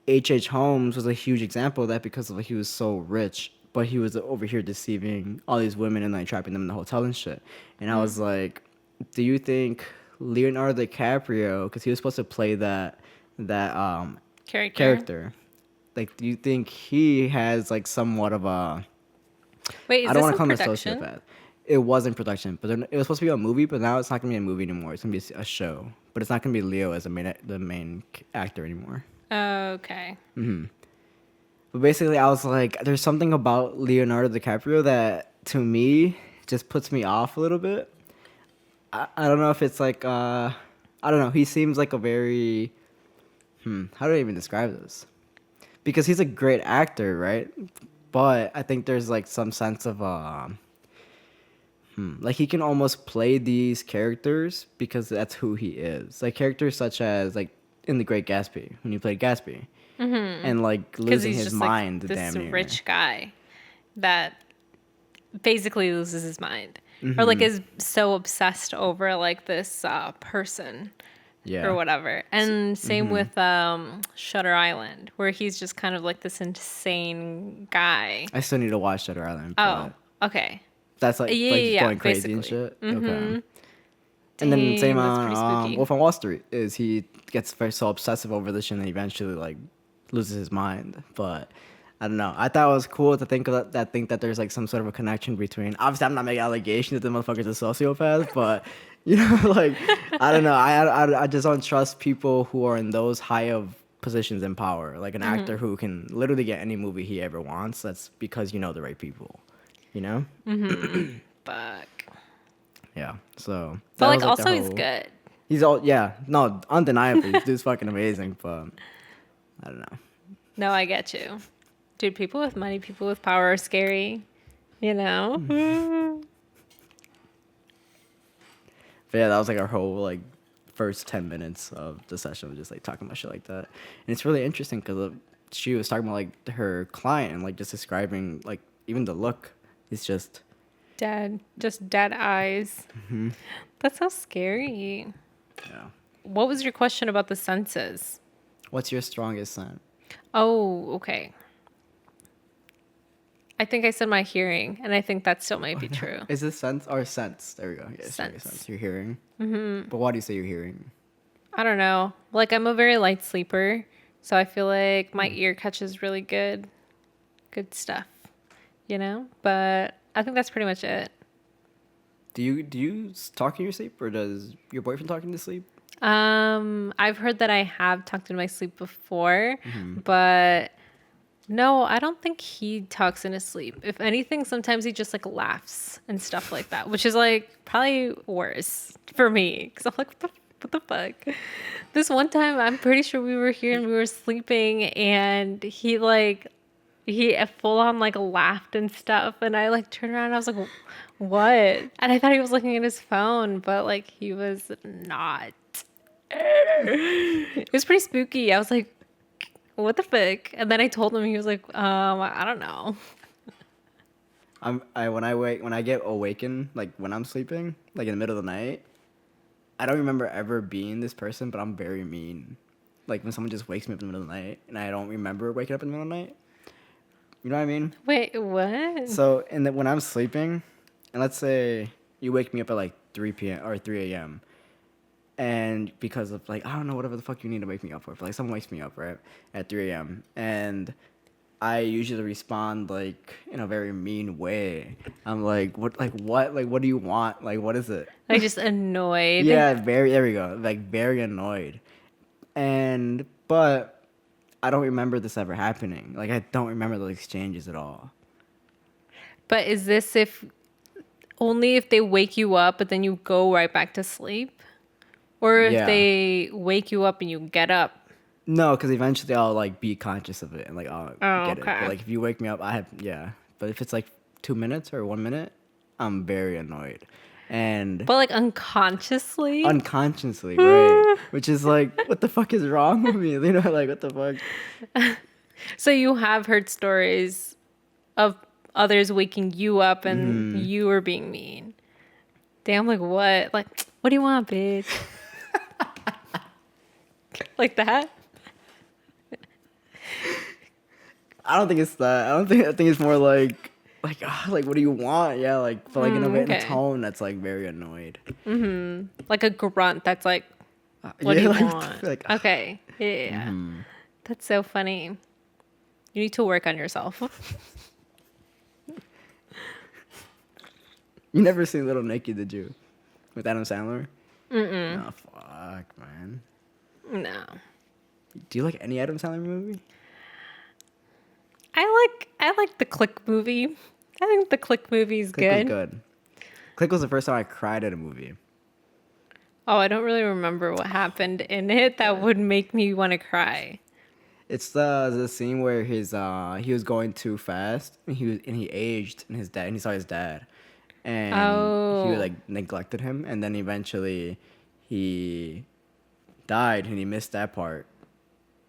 H.H. Holmes was a huge example of that because of like he was so rich, but he was over here deceiving all these women and like trapping them in the hotel and shit. And I was like, do you think Leonardo DiCaprio, because he was supposed to play that character, like, do you think he has like somewhat of a, Wait, is I don't want to call him a sociopath. It was in production, but it was supposed to be a movie, but now it's not gonna be a movie anymore. It's gonna be a show, but it's not gonna be Leo as the main actor anymore. Okay. But basically, I was like, there's something about Leonardo DiCaprio that to me just puts me off a little bit. I don't know if it's like I don't know. He seems like a very how do I even describe this? Because he's a great actor, right? But I think there's like some sense of like he can almost play these characters because that's who he is. Like characters such as like in The Great Gatsby, when he played Gatsby, and like losing his mind, like damn this near. rich guy that basically loses his mind, or like is so obsessed over like this person. Yeah. Or whatever. And same with Shutter Island, where he's just kind of like this insane guy. I still need to watch Shutter Island. Oh, okay. That's like, Yeah, going crazy and basically. shit. Okay. And then same Dang, that's pretty on spooky. Wolf on Wall Street is he gets very so obsessive over this shit and eventually like loses his mind. But I don't know. I thought it was cool to think that there's like some sort of a connection between. Obviously, I'm not making allegations that the motherfucker's a sociopath, but you know, like I don't know. I just don't trust people who are in those high of positions in power, like an actor who can literally get any movie he ever wants. That's because you know the right people, you know. Fuck. Yeah. So. But that like was, also the he's whole- good. He's all undeniably. This dude's fucking amazing, but I don't know. No, I get you. Dude, people with money, people with power are scary. You know? But yeah, that was like our whole like first 10 minutes of the session was just like talking about shit like that. And it's really interesting because she was talking about like her client and like just describing like even the look. It's just Just dead eyes. That's so scary. yeah. What was your question about the senses? What's your strongest sense? Oh, okay. I think I said my hearing, and I think that still might be true. Is it sense or sense? There we go. Yeah, Sense. sense. You're hearing. But why do you say you're hearing? I don't know. Like, I'm a very light sleeper, so I feel like my ear catches really good stuff, you know? But I think that's pretty much it. Do you talk in your sleep, or does your boyfriend talk in his sleep? I've heard that I have talked in my sleep before, but no, I don't think he talks in his sleep. If anything, sometimes he just like laughs and stuff like that, which is like probably worse for me because I'm like, what the fuck? This one time, I'm pretty sure we were here and we were sleeping, and he full on like laughed and stuff, and I like turned around and I was like, what? And I thought he was looking at his phone, but like he was not. It was pretty spooky. I was like, what the fuck? And then I told him, he was like, I don't know. When I get awakened, like when I'm sleeping, like in the middle of the night, I don't remember ever being this person, but I'm very mean. Like when someone just wakes me up in the middle of the night, and I don't remember waking up in the middle of the night. You know what I mean? Wait, what? So when I'm sleeping, and let's say you wake me up at like 3 p.m. or 3 a.m. And because of like, I don't know, whatever the fuck you need to wake me up for. But like someone wakes me up, right, at 3 a.m. And I usually respond like in a very mean way. I'm like, what do you want? Like, what is it? Like just annoyed. Yeah, there we go. Like very annoyed. But I don't remember this ever happening. Like I don't remember those exchanges at all. But is this only if they wake you up, but then you go right back to sleep? Or if they wake you up and you get up? No, because eventually I'll like be conscious of it and like I'll get it. Okay. But like if you wake me up, But if it's like 2 minutes or 1 minute, I'm very annoyed. But like unconsciously? Unconsciously, right? Which is like, what the fuck is wrong with me? You know, like what the fuck? So you have heard stories of others waking you up and you were being mean. Damn, like what? Like, what do you want, bitch? Like that? I don't think it's that. I think it's more like what do you want? Yeah, like but like in a tone that's like very annoyed. Like a grunt that's like, what do you want? Like, okay. Yeah. That's so funny. You need to work on yourself. You never seen Little Nicky, did you? With Adam Sandler? Oh, fuck, man. No. Do you like any Adam Sandler movie? I like the Click movie. I think the Click movie is Click good. was good. Click was the first time I cried at a movie. Oh, I don't really remember what happened in it that would make me want to cry. It's the scene where he was going too fast and he aged and he saw his dad and he like neglected him, and then eventually he died and he missed that part,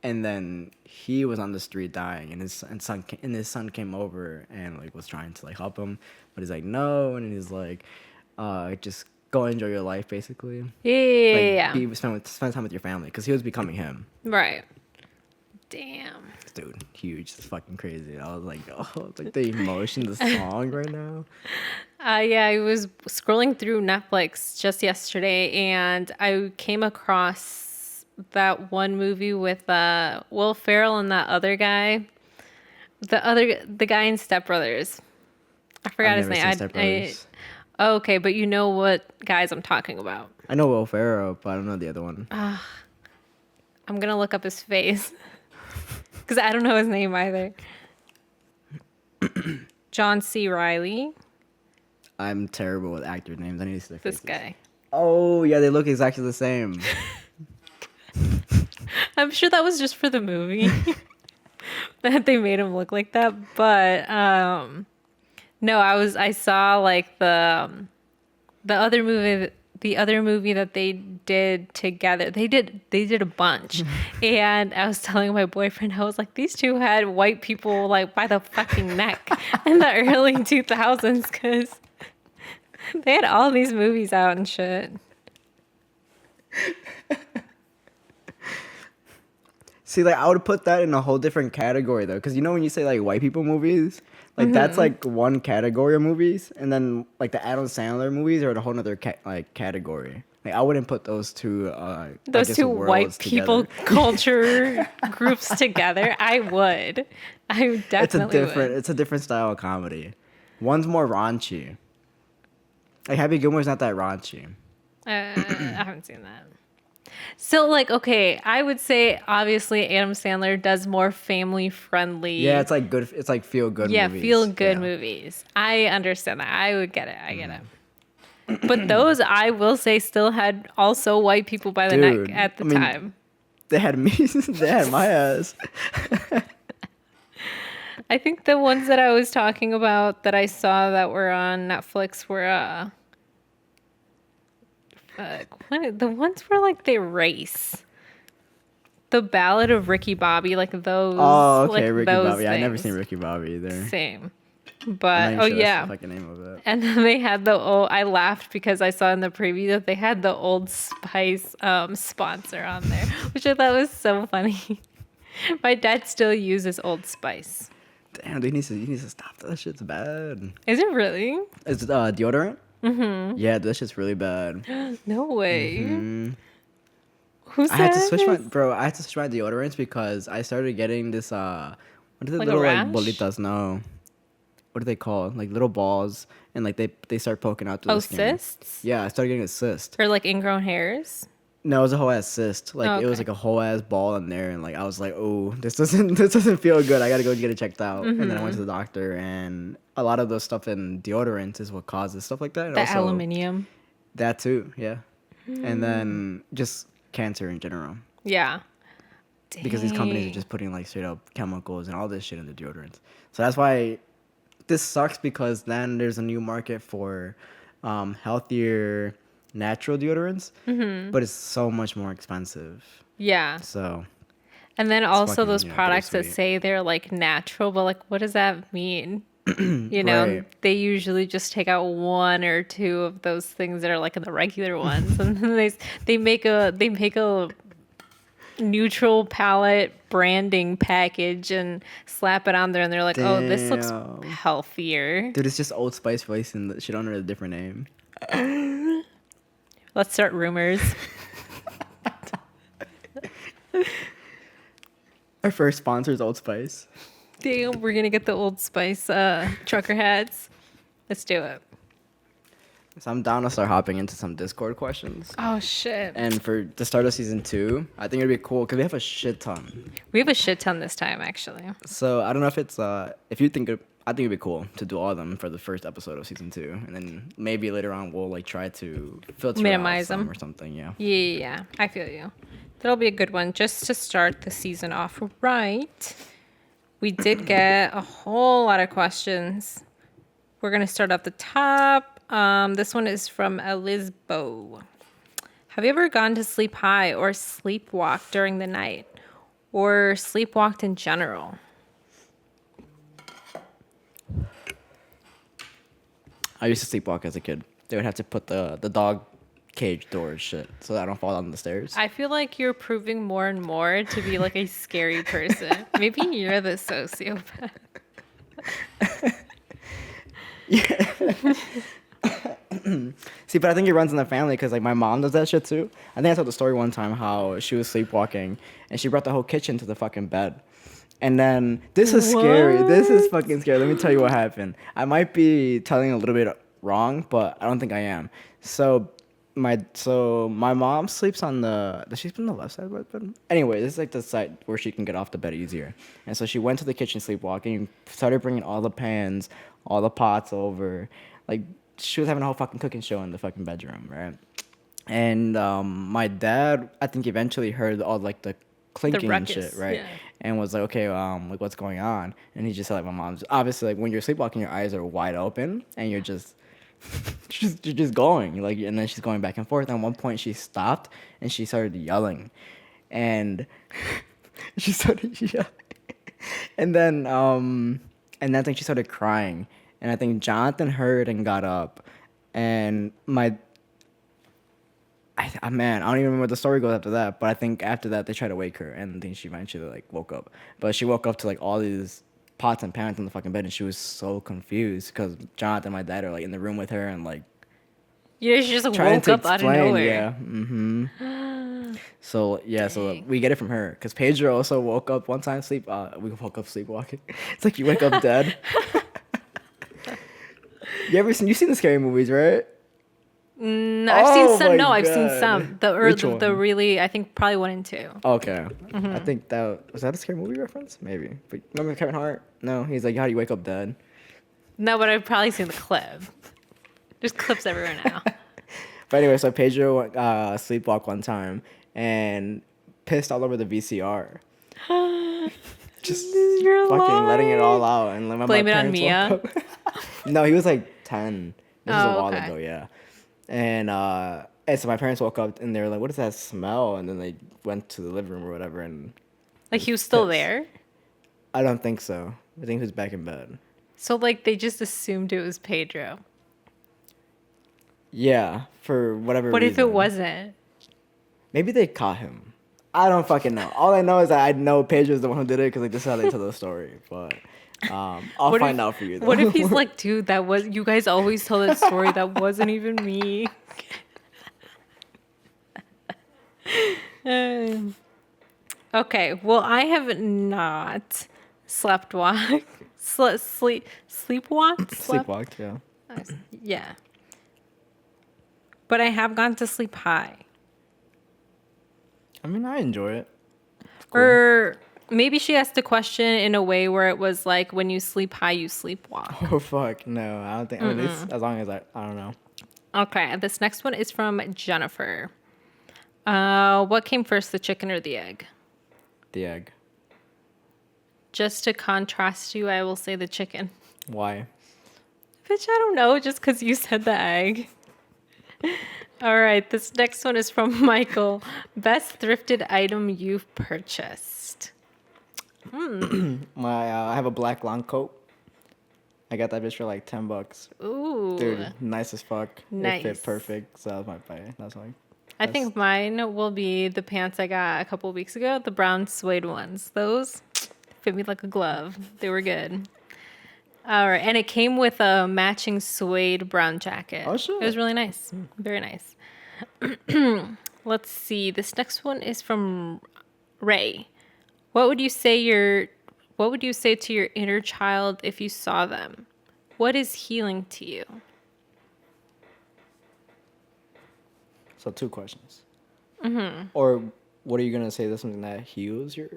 and then he was on the street dying and his son came over and like was trying to like help him, but he's like no, and he's like just go enjoy your life basically. Yeah. Spend time with your family because he was becoming him. Right. Damn. Dude, huge. It's fucking crazy. I was like, oh, it's like the emotion, the song right now. Yeah, I was scrolling through Netflix just yesterday, and I came across that one movie with Will Ferrell and that other guy. The guy in Step Brothers. I forgot his name. Okay, but you know what guys I'm talking about. I know Will Ferrell, but I don't know the other one. I'm gonna look up his face. Because I don't know his name either. John C. Reilly. I'm terrible with actor names. I need to see their faces. This guy. Oh, yeah, they look exactly the same. I'm sure that was just for the movie that they made him look like that. But no, I saw like the other movie that they did together. They did a bunch. And I was telling my boyfriend, I was like, these two had white people like by the fucking neck in the early 2000s because they had all these movies out and shit. See, like I would put that in a whole different category though, because you know when you say like white people movies, like that's like one category of movies, and then like the Adam Sandler movies are a whole other category. Like I wouldn't put those two those two white people culture groups together. I would definitely it's a different style of comedy. One's more raunchy. Like Happy Gilmore's not that raunchy. I haven't seen that. So, like, okay, I would say obviously Adam Sandler does more family friendly. Yeah, it's like good. It's like feel good. Yeah, movies. feel good movies. I understand that. I would get it. I get it. But those, I will say, still had also white people by the neck at the time. They had me. They had my ass. I think the ones that I was talking about that I saw that were on Netflix were the ones where like they race. The Ballad of Ricky Bobby, like those. Oh, okay, like Ricky those Bobby. I never things. seen Ricky Bobby either. Same. But That's yeah. the fucking name of it. And then they had I laughed because I saw in the preview that they had the Old Spice sponsor on there, which I thought was so funny. My dad still uses Old Spice. Damn, you need to stop. That shit's bad. Is it really? Is it deodorant? Mm-hmm. Yeah, that shit's really bad. No way. Mm-hmm. Who said I had to switch my deodorants because I started getting this what is it, like little a like rash? bolitas? No. What are they called? Like little balls, and like they start poking out through the skin. Cysts? Yeah, I started getting a cyst. Or like ingrown hairs? No, it was a whole ass cyst. Like it was okay. like a whole ass ball in there, and like I was like, oh, this doesn't feel good. I gotta go get it checked out. And then I went to the doctor, and a lot of those stuff in deodorants is what causes stuff like that. And The also, aluminium. That too, yeah. And then just cancer in general. Yeah. Because these companies are just putting like straight up chemicals and all this shit in the deodorants. So that's why this sucks, because then there's a new market for healthier natural deodorants, but it's so much more expensive. Yeah. So And then also fucking, those products that bittersweet. say they're like natural, but like what does that mean? You know, Right. they usually just take out one or two of those things that are like in the regular ones, and then they make a neutral palette branding package and slap it on there, and they're like, oh, this looks Damn. healthier. Dude, it's just Old Spice releasing the shit under a different name. Let's start rumors. Our first sponsor is Old Spice. Damn, we're gonna get the Old Spice trucker hats. Let's do it. So I'm down to start hopping into some Discord questions. Oh shit. And for the start of season 2, I think it'd be cool because we have a shit ton. We have a shit ton this time, actually. So I don't know if it's if you think I think it'd be cool to do all of them for the first episode of season 2, and then maybe later on we'll like try to filter Minimize out some them or something. Yeah. Yeah, I feel you. That'll be a good one just to start the season off right. We did get a whole lot of questions. We're gonna start at the top. This one is from Elizbo. Have you ever gone to sleep high or sleepwalked during the night, or sleepwalked in general? I used to sleepwalk as a kid. They would have to put the dog cage door and shit so that I don't fall down the stairs. I feel like you're proving more and more to be like a scary person. Maybe you're the sociopath. See, but I think it runs in the family because like my mom does that shit too. I think I told the story one time how she was sleepwalking and she brought the whole kitchen to the fucking bed. And then this is scary. This is fucking scary. Let me tell you what happened. I might be telling a little bit wrong, but I don't think I am. So my mom sleeps on does she sleep on the left side of the bed? Anyway, this is like the side where she can get off the bed easier. And so she went to the kitchen sleepwalking, started bringing all the pans, all the pots over. Like she was having a whole fucking cooking show in the fucking bedroom, right? And my dad, I think, eventually heard all like the clinking and shit, ruckus, right? yeah. And was like, okay, like what's going on? And he just said like my mom's obviously like when you're sleepwalking, your eyes are wide open and you're just you're just going like, and then she's going back and forth. And at one point she stopped and she started yelling, and she started yelling, and then I think she started crying, and I think Jonathan heard and got up, and man, I don't even remember what the story goes after that, but I think after that they tried to wake her, and I think she eventually like woke up. But she woke up to like all these pots and pans on the fucking bed, and she was so confused because Jonathan and my dad are like in the room with her and like Yeah, she just like, trying woke to up out of explain. nowhere. Yeah. So yeah, so we get it from her because Pedro also woke up one time we woke up sleepwalking. It's like you wake up dead. You've seen the scary movies, right? No, I've seen some. my No, I've seen God. some. Which The one? really, I think probably 1 and 2. Okay. I think that was that a scary movie reference? Maybe. But remember Kevin Hart? No, he's like, how do you wake up dead? No, but I've probably seen the clip. There's clips everywhere now. But anyway, so Pedro sleepwalked one time and pissed all over the VCR. Just You're fucking letting it lying. all out. And my Blame it on parents Mia? woke up. No, he was like 10. This was a while okay. ago, yeah. And so my parents woke up and they were like, what is that smell? And then they went to the living room or whatever. And Like he was still Pissed. there. I don't think so. I think he was back in bed. So like they just assumed it was Pedro. Yeah, for whatever What reason. if it wasn't? Maybe they caught him. I don't fucking know. All I know is that I know Pedro's the one who did it because like this is how they tell the story. But I'll find out for you. Though. What if he's like, dude, that was you guys always tell that story. That wasn't even me. Okay, well, I have not sleepwalked. Sleepwalked? Yeah. Yeah. But I have gone to sleep high. I mean, I enjoy it. Cool. Or maybe she asked the question in a way where it was like, when you sleep high, you sleepwalk. Oh fuck, no, I don't think. I mean, it's, as long as I don't know. Okay, this next one is from Jennifer. What came first, the chicken or the egg? The egg. Just to contrast you, I will say the chicken. Why? Bitch, I don't know, just because you said the egg. All right, this next one is from Michael. Best thrifted item you've purchased. I have a black long coat. I got that bitch for like $10. Ooh. Dude, nice as fuck. Nice. It fit perfect, so that was my buy. That's like. I think mine will be the pants I got a couple of weeks ago, the brown suede ones. Those fit me like a glove. They were good. All right, and it came with a matching suede brown jacket. Oh, shit. It was really nice. Very nice. Let's see. This next one is from Ray. What would you say to your inner child if you saw them? What is healing to you? So 2 questions. Mm-hmm. Or what are you gonna say? That's something that heals your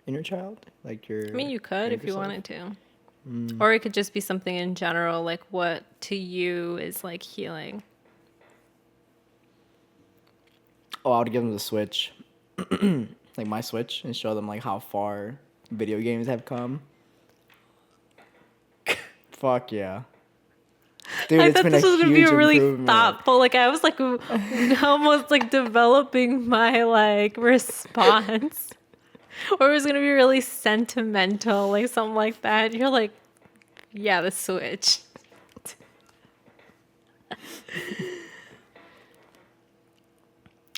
inner child, like your. I mean, you could if you self? wanted to. Or it could just be something in general, like what to you is like healing. Oh, I would give them the Switch, like my Switch, and show them like how far video games have come. Fuck yeah. Dude, I it's thought been this was gonna be huge a really improvement. thoughtful. Like I was like almost like developing my like response, or it was gonna be really sentimental, like something like that. You're like, yeah, the Switch.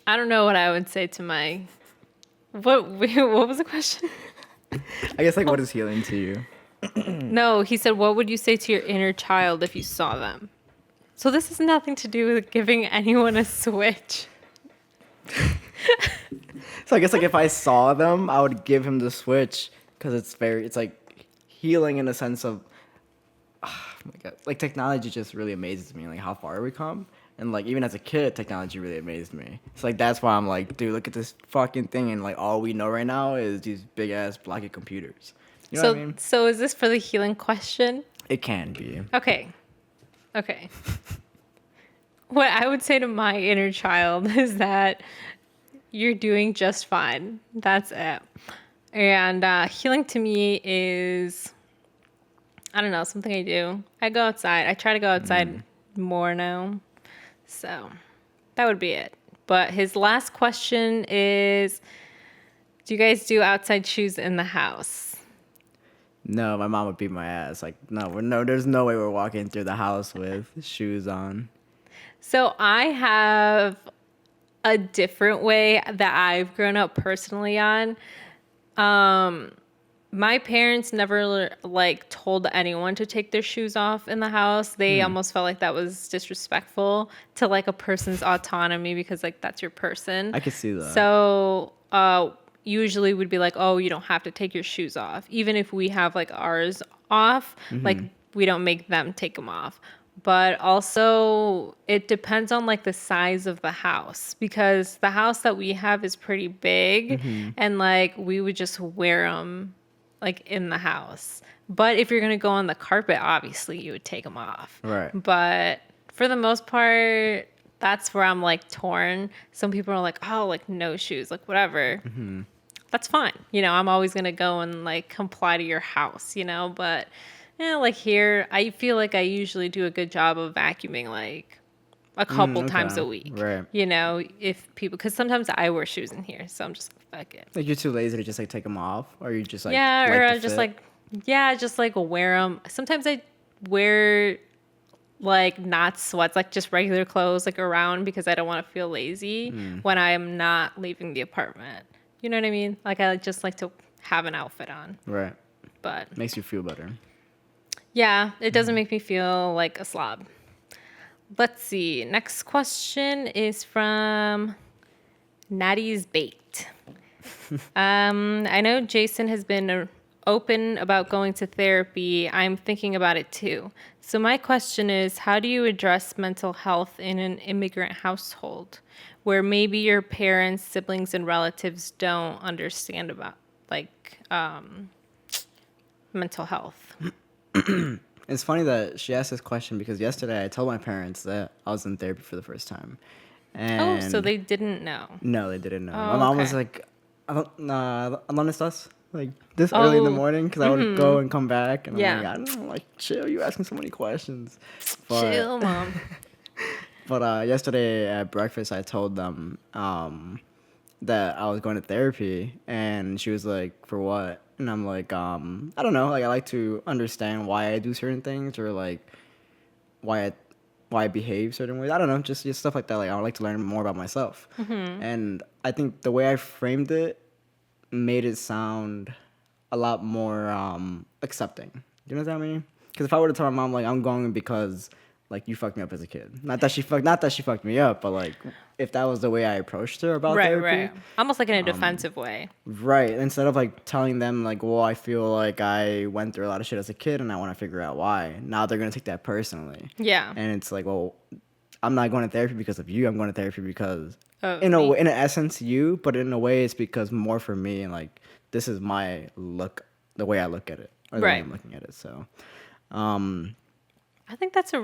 I don't know what I would say to my. What was the question? I guess like what is healing to you? No, he said, what would you say to your inner child if you saw them? So this has nothing to do with giving anyone a Switch. So I guess like if I saw them, I would give him the Switch because it's like healing in a sense of, oh my God, like technology just really amazes me, like how far we come. And like even as a kid, technology really amazed me. It's like that's why I'm like, dude, look at this fucking thing, and like all we know right now is these big ass blocky computers. You know what I mean? So is this for the healing question? It can be. Okay. What I would say to my inner child is that you're doing just fine. That's it. And healing to me is, I don't know, something I do. I go outside. I try to go outside more now. So that would be it. But his last question is, do you guys do outside shoes in the house? No, my mom would beat my ass. Like, no, there's no way we're walking through the house with shoes on. So I have a different way that I've grown up personally on. My parents never like told anyone to take their shoes off in the house. They almost felt like that was disrespectful to like a person's autonomy because like that's your person. I could see that. So usually would be like, oh, you don't have to take your shoes off. Even if we have like ours off, like we don't make them take them off. But also it depends on like the size of the house because the house that we have is pretty big and like we would just wear them like in the house. But if you're going to go on the carpet, obviously you would take them off. Right. But for the most part, that's where I'm like torn. Some people are like, oh, like no shoes, like whatever. That's fine. You know, I'm always going to go and like comply to your house, you know, but yeah, like here, I feel like I usually do a good job of vacuuming like a couple times a week. Right. You know, if people, because sometimes I wear shoes in here, so I'm just like, fuck it. Like you're too lazy to just like take them off, or you just like just like wear them. Sometimes I wear like not sweats, like just regular clothes like around because I don't want to feel lazy when I'm not leaving the apartment. You know what I mean? Like I just like to have an outfit on. Right. But makes you feel better. Yeah, it doesn't make me feel like a slob. Let's see. Next question is from Natty's Bait. I know Jason has been open about going to therapy. I'm thinking about it too. So my question is, how do you address mental health in an immigrant household where maybe your parents, siblings, and relatives don't understand about like mental health? It's funny that she asked this question because yesterday I told my parents that I was in therapy for the first time. And so they didn't know. No, they didn't know. Oh, my mom okay. was like, ¿Dónde estás? Like this early in the morning because I would go and come back and I'm like, I don't know, like chill, you asking so many questions. But, chill, mom. But yesterday at breakfast I told them that I was going to therapy and she was like, for what? And I'm like, I don't know, like I like to understand why I do certain things or like why I behave certain ways. I don't know, just stuff like that. Like I would like to learn more about myself. And I think the way I framed it made it sound a lot more accepting. Do you know what I mean? Because if I were to tell my mom like I'm going because like you fucked me up as a kid, not that she fucked me up, but like if that was the way I approached her about therapy, right, almost like in a defensive way, right? Instead of like telling them like, well, I feel like I went through a lot of shit as a kid and I want to figure out why. Now they're gonna take that personally. Yeah, and it's like, well, I'm not going to therapy because of you. I'm going to therapy because in an essence you, but in a way it's because more for me and like this is my look, the way I look at it, or the way I'm looking at it. So, I think that's an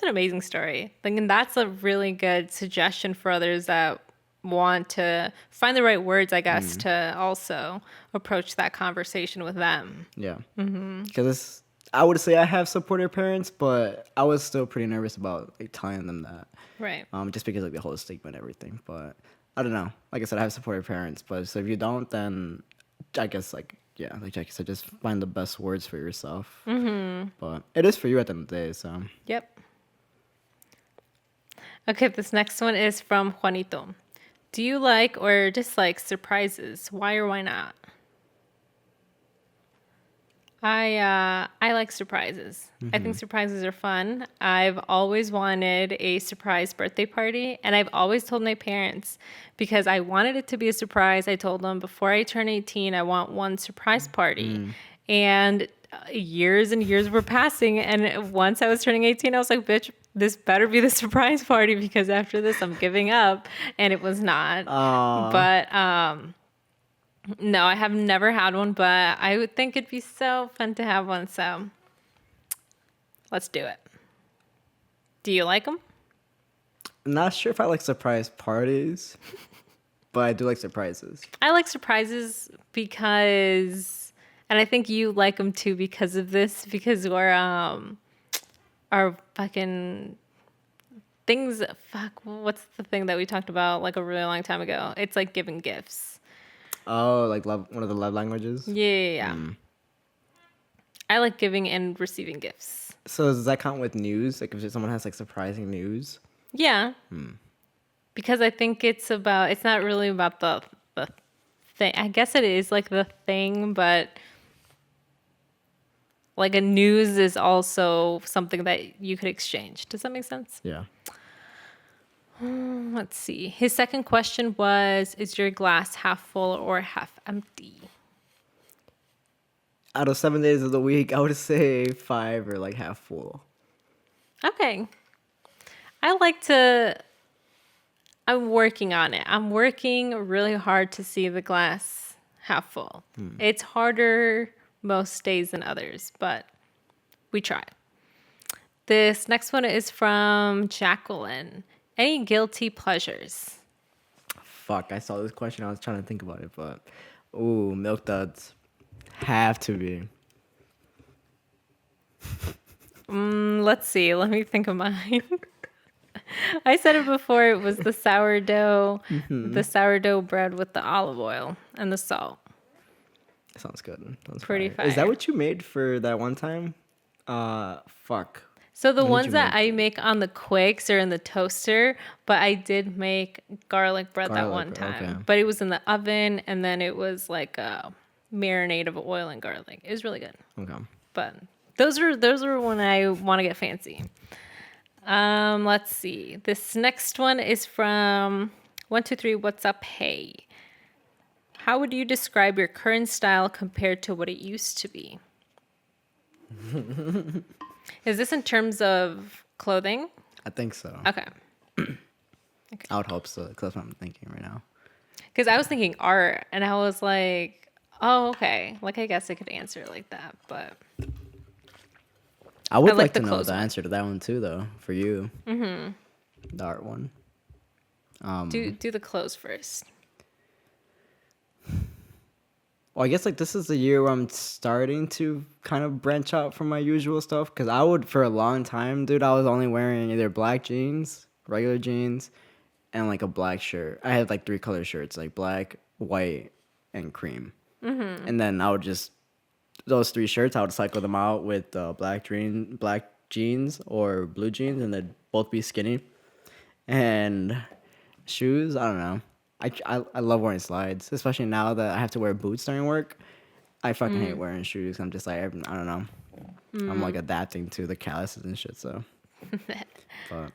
amazing story. Thinking that's a really good suggestion for others that want to find the right words, I guess, to also approach that conversation with them. Yeah. Because I would say I have supportive parents, but I was still pretty nervous about like telling them that. Right. Just because like the whole stigma and everything. But I don't know. Like I said, I have supportive parents, but so if you don't, then I guess like, yeah, like Jackie said, just find the best words for yourself. But it is for you at the end of the day, so. Yep. Okay, this next one is from Juanito. Do you like or dislike surprises? Why or why not? I like surprises. I think surprises are fun. I've always wanted a surprise birthday party, and I've always told my parents because I wanted it to be a surprise. I told them before I turn 18, I want one surprise party. And years and years were passing, and once I was turning 18, I was like, bitch, this better be the surprise party because after this, I'm giving up. And it was not. But no, I have never had one, but I would think it'd be so fun to have one. So let's do it. Do you like them? I'm not sure if I like surprise parties, but I do like surprises. I like surprises because, and I think you like them too because of this, because our fucking things, what's the thing that we talked about like a really long time ago? It's like giving gifts. Oh, like love, one of the love languages? Yeah. I like giving and receiving gifts. So does that count with news? Like if someone has like surprising news? Yeah. Because I think it's not really about the thing. I guess it is like the thing, but like a news is also something that you could exchange. Does that make sense? Yeah. Let's see. His second question was, is your glass half full or half empty? Out of 7 days of the week, I would say 5 or like half full. Okay. I'm working on it. I'm working really hard to see the glass half full. It's harder most days than others, but we try. This next one is from Jacqueline. Any guilty pleasures? Fuck, I saw this question. I was trying to think about it, but ooh, milk duds have to be. Let's see. Let me think of mine. I said it before. It was the sourdough bread with the olive oil and the salt. Sounds good. Sounds Pretty fire. Is that fire. what you made for that one time? Fuck. So the What did ones you that make? I make on the Quicks are in the toaster, but I did make garlic bread that Garlic one bread, time. okay. But it was in the oven, and then it was like a marinade of oil and garlic. It was really good. Okay. But those are when I want to get fancy. Let's see. This next one is from 123. What's up? Hey. How would you describe your current style compared to what it used to be? Is this in terms of clothing? I think so. Okay. I would hope so, because that's what I'm thinking right now. Because I was thinking art, and I was like, oh, okay. Like, I guess I could answer it like that, but I would I like like the to know clothes the one. answer to that one too, though, for you. Mm-hmm. The art one. do the clothes first. Well, I guess like this is the year where I'm starting to kind of branch out from my usual stuff. Because I would, for a long time, dude, I was only wearing either black jeans, regular jeans, and like a black shirt. I had like 3 color shirts, like black, white, and cream. Mm-hmm. And then I would just, those 3 shirts, I would cycle them out with black jeans or blue jeans, and they'd both be skinny. And shoes, I don't know. I love wearing slides, especially now that I have to wear boots during work. I fucking hate wearing shoes. I'm just like, I don't know. I'm like adapting to the calluses and shit, so. But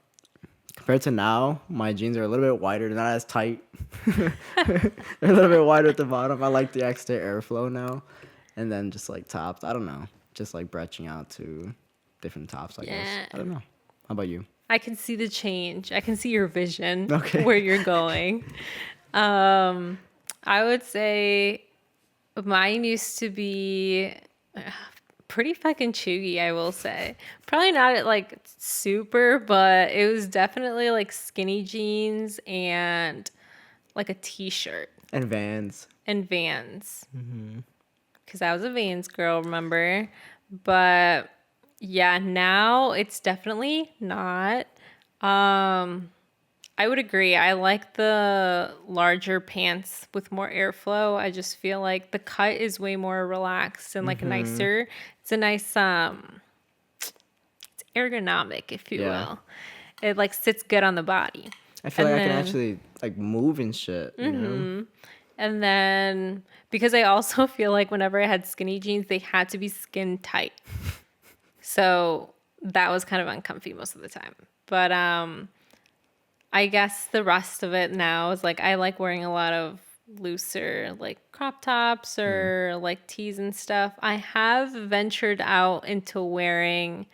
compared to now, my jeans are a little bit wider, not as tight. They're a little bit wider at the bottom. I like the extra airflow now. And then just like tops, I don't know. Just like branching out to different tops, I guess. I don't know. How about you? I can see the change. I can see your vision, Okay. where you're going. I would say mine used to be pretty fucking chuggy, I will say. Probably not like super, but it was definitely like skinny jeans and like a t-shirt And Vans. and Vans. Because I was a Vans girl, remember? But yeah, now it's definitely not. I would agree. I like the larger pants with more airflow. I just feel like the cut is way more relaxed and like nicer. It's a nice it's ergonomic, if you will. It like sits good on the body. I feel And like I can then- actually like move and shit, you know? And then because I also feel like whenever I had skinny jeans, they had to be skin tight. So that was kind of uncomfy most of the time. But I guess the rest of it now is like I like wearing a lot of looser like crop tops or like tees and stuff. I have ventured out into wearing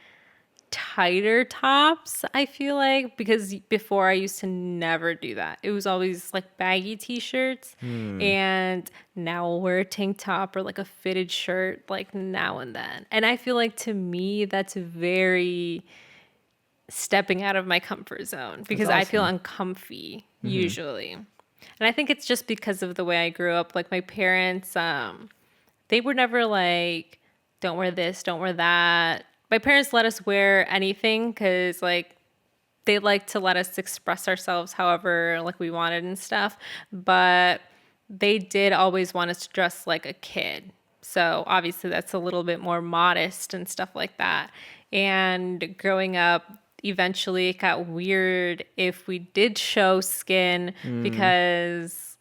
tighter tops, I feel like, because before I used to never do that. It was always like baggy t-shirts, and now I'll wear a tank top or like a fitted shirt like now and then. And I feel like to me that's very stepping out of my comfort zone because I feel uncomfy usually. And I think it's just because of the way I grew up. Like my parents, they were never like, don't wear this, don't wear that. My parents let us wear anything because like they like to let us express ourselves however like we wanted and stuff. But they did always want us to dress like a kid. So obviously that's a little bit more modest and stuff like that. And growing up, eventually it got weird if we did show skin because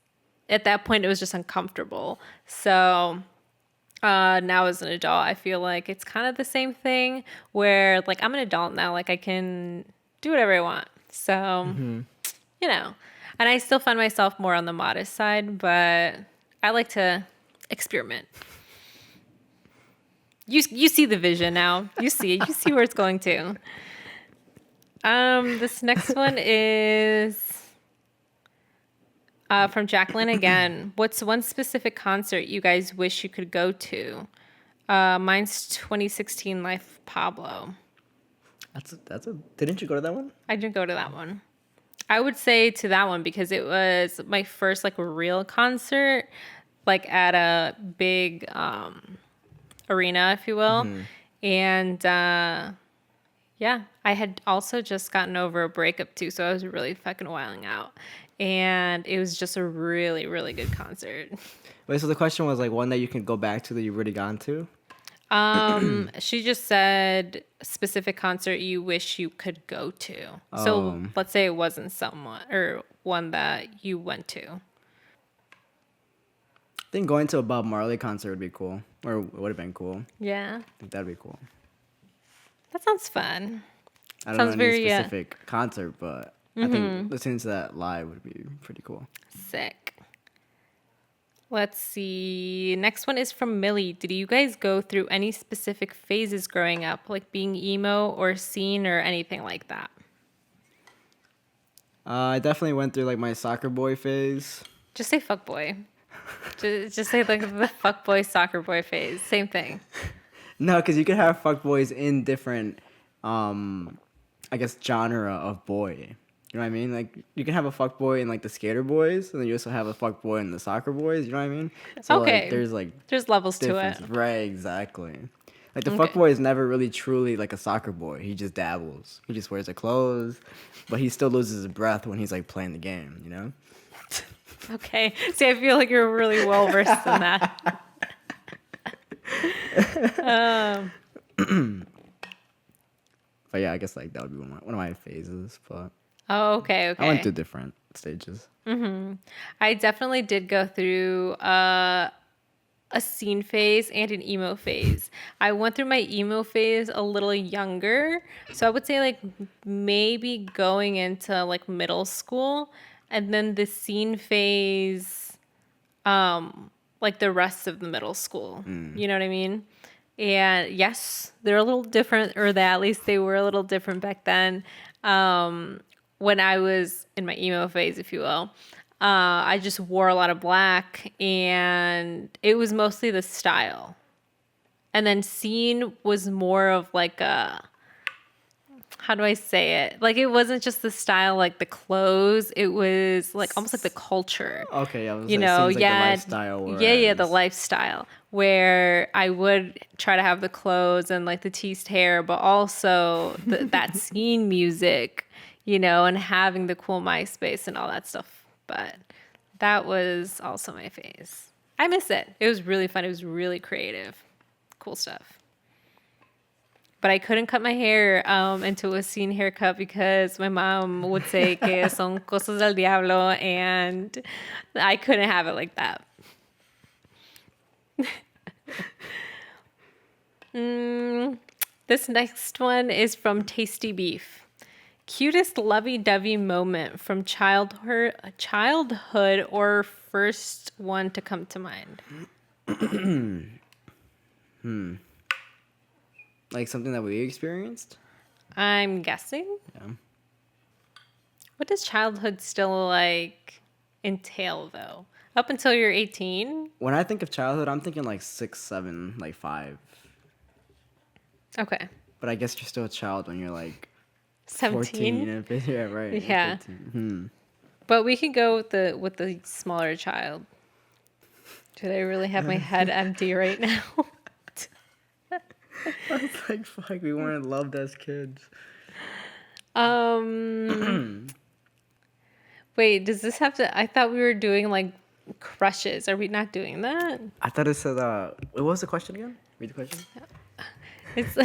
at that point it was just uncomfortable. So now as an adult, I feel like it's kind of the same thing where like I'm an adult now, like I can do whatever I want. So, you know, and I still find myself more on the modest side, but I like to experiment. You see the vision now. You see where it's going to. This next one is from Jacqueline again. What's one specific concert you guys wish you could go to? Mine's 2016 Life Pablo. Didn't you go to that one? I didn't go to that one. I would say to that one because it was my first like real concert, like at a big arena, if you will. And yeah, I had also just gotten over a breakup too, so I was really fucking wilding out. And it was just a really, really good concert. Wait, so the question was like one that you can go back to that you've already gone to? She just said specific concert you wish you could go to. So let's say it wasn't someone or one that you went to. I think going to a Bob Marley concert would be cool, or it would have been cool. Yeah, I think that'd be cool. that sounds fun. I don't Sounds know any very, specific concert, but I think listening to that live would be pretty cool. Sick. Let's see. Next one is from Millie. Did you guys go through any specific phases growing up, like being emo or scene or anything like that? I definitely went through like my soccer boy phase. Just say fuckboy. just say like the fuckboy, soccer boy phase. Same thing. No, because you could have fuckboys in different, I guess, genre of boy. You know what I mean? Like, you can have a fuckboy in, like, the skater boys, and then you also have a fuckboy in the soccer boys. You know what I mean? So, Okay. like, there's levels to difference. it. Right, exactly. Like, the Okay. fuckboy is never really truly, like, a soccer boy. He just dabbles. He just wears the clothes, but he still loses his breath when he's, like, playing the game, you know? Okay. See, I feel like you're really well versed in that. But, yeah, I guess, like, that would be one of my phases, but... Oh, okay. I went through different stages. I definitely did go through a scene phase and an emo phase. I went through my emo phase a little younger. So I would say like maybe going into like middle school, and then the scene phase like the rest of the middle school. You know what I mean? And yes, they're a little different, or at least they were a little different back then. When I was in my emo phase, if you will, I just wore a lot of black, and it was mostly the style. And then scene was more of like a, how do I say it? Like, it wasn't just the style, like the clothes. It was like almost like the culture. Okay, I was You know, like yeah, the lifestyle. yeah, the lifestyle, where I would try to have the clothes and like the teased hair, but also that scene music, you know, and having the cool MySpace and all that stuff. But that was also my phase. I miss it. It was really fun. It was really creative. Cool stuff. But I couldn't cut my hair into a scene haircut because my mom would say que son cosas del diablo, and I couldn't have it like that. This next one is from Tasty Beef. Cutest lovey-dovey moment from childhood or first one to come to mind? Like something that we experienced? I'm guessing. Yeah. What does childhood still like entail though? Up until you're 18? When I think of childhood, I'm thinking like 6, 7, like 5. Okay. But I guess you're still a child when you're like 17. 14 and 15, yeah, right. and Yeah. 15. But we could go with the smaller child. Did I really have my head empty right now? I was like, fuck, we weren't loved as kids. Wait, does this have to? I thought we were doing like crushes. Are we not doing that? I thought it said, what was the question again? Read the question. It's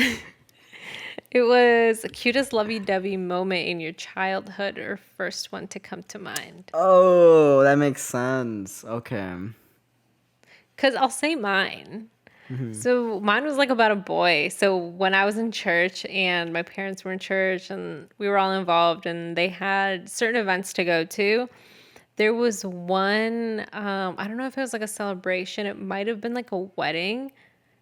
it was the cutest lovey-dovey moment in your childhood or first one to come to mind. Oh, that makes sense. Okay. Because I'll say mine. So mine was like about a boy. So when I was in church and my parents were in church and we were all involved and they had certain events to go to, there was one, I don't know if it was like a celebration. It might have been like a wedding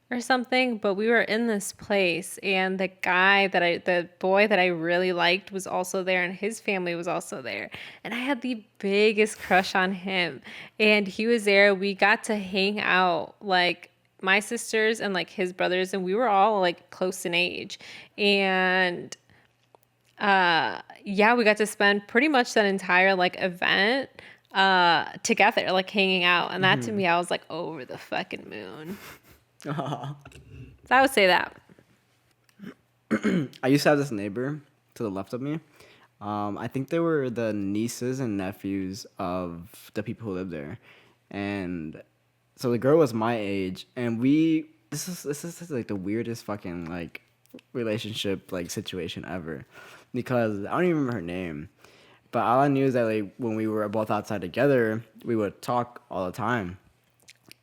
or something, but we were in this place and the boy that I really liked was also there and his family was also there. And I had the biggest crush on him and he was there. We got to hang out, like my sisters and like his brothers, and we were all like close in age. And yeah, we got to spend pretty much that entire like event together, like hanging out. And that to me, I was like over the fucking moon. So I would say that. I used to have this neighbor to the left of me. I think they were the nieces and nephews of the people who lived there. And so the girl was my age, and this is like the weirdest fucking like relationship like situation ever, because I don't even remember her name, but all I knew is that like when we were both outside together, we would talk all the time.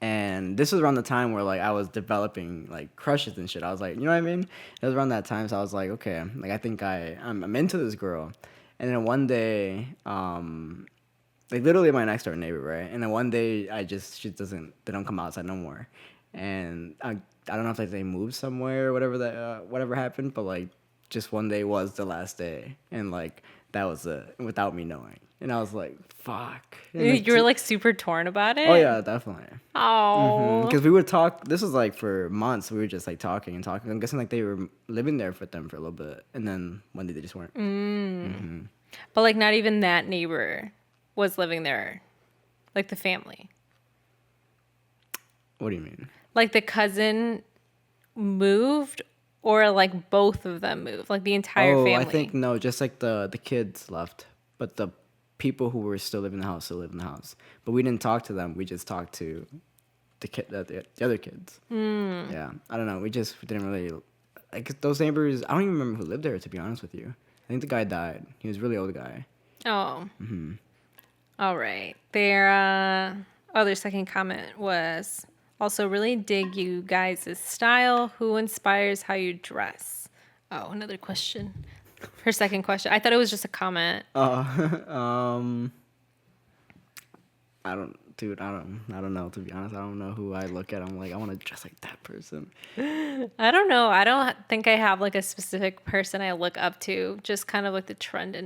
And this was around the time where like I was developing like crushes and shit. I was like, you know what I mean? It was around that time, so I was like, okay, like I think I'm into this girl. And then one day, like literally my next door neighbor, right? And then one day they don't come outside no more. And I don't know if like they moved somewhere or whatever happened, but like just one day was the last day, and like that was it without me knowing. And I was like, fuck. And, like, You were like super torn about it? oh yeah, definitely. Oh. Because we would talk. This was like for months. We were just like talking and talking. I'm guessing like they were living there with them for a little bit, and then one day they just weren't. But like not even that neighbor was living there, like the family. What do you mean? Like the cousin moved, or like both of them moved, like the entire family. I think no, just like the kids left, but the people who were still living in the house still live in the house. But we didn't talk to them. We just talked to the other kids. Yeah, I don't know. We didn't really like those neighbors. I don't even remember who lived there, to be honest with you. I think the guy died. He was a really old guy. Oh. All right. Their second comment was also really dig you guys' style. Who inspires how you dress? Oh, another question. Her second question. I thought it was just a comment. I don't know, to be honest. I don't know who I look at. I'm like, I want to dress like that person. I don't know. I don't think I have like a specific person I look up to. Just kind of like the trend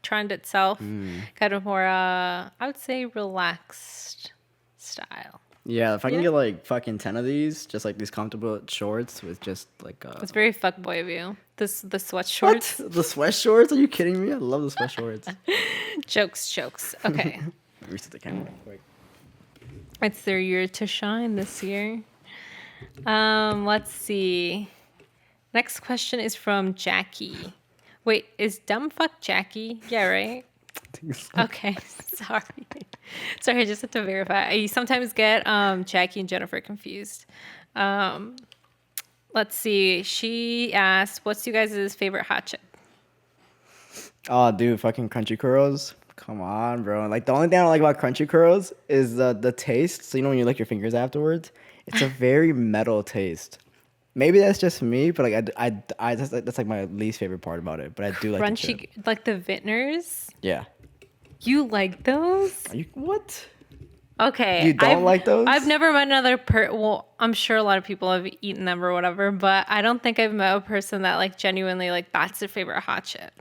itself. Kind of more, I would say, relaxed style. Yeah, if I can get like fucking 10 of these, just like these comfortable shorts with just like It's very fuckboy of you. The sweat shorts. What? The sweat shorts? Are you kidding me? I love the sweat shorts. Jokes. Okay. Let me reset the camera real quick. It's their year to shine this year. Let's see. Next question is from Jackie. Wait, is dumb fuck Jackie? Yeah, right? Okay, sorry. Sorry, I just have to verify. I sometimes get Jackie and Jennifer confused. Let's see. She asked, what's you guys' favorite hot chip? Oh, dude, fucking crunchy curls. Come on, bro. Like, the only thing I don't like about crunchy curls is the taste. So, you know, when you lick your fingers afterwards, it's a very metal taste. Maybe that's just me, but like I just, that's like my least favorite part about it. But I do like the chip. Crunchy, like the Vintners? Yeah. You like those? Are you what? Okay. You don't like those? I've never met another well, I'm sure a lot of people have eaten them or whatever, but I don't think I've met a person that like genuinely like that's their favorite hot chip.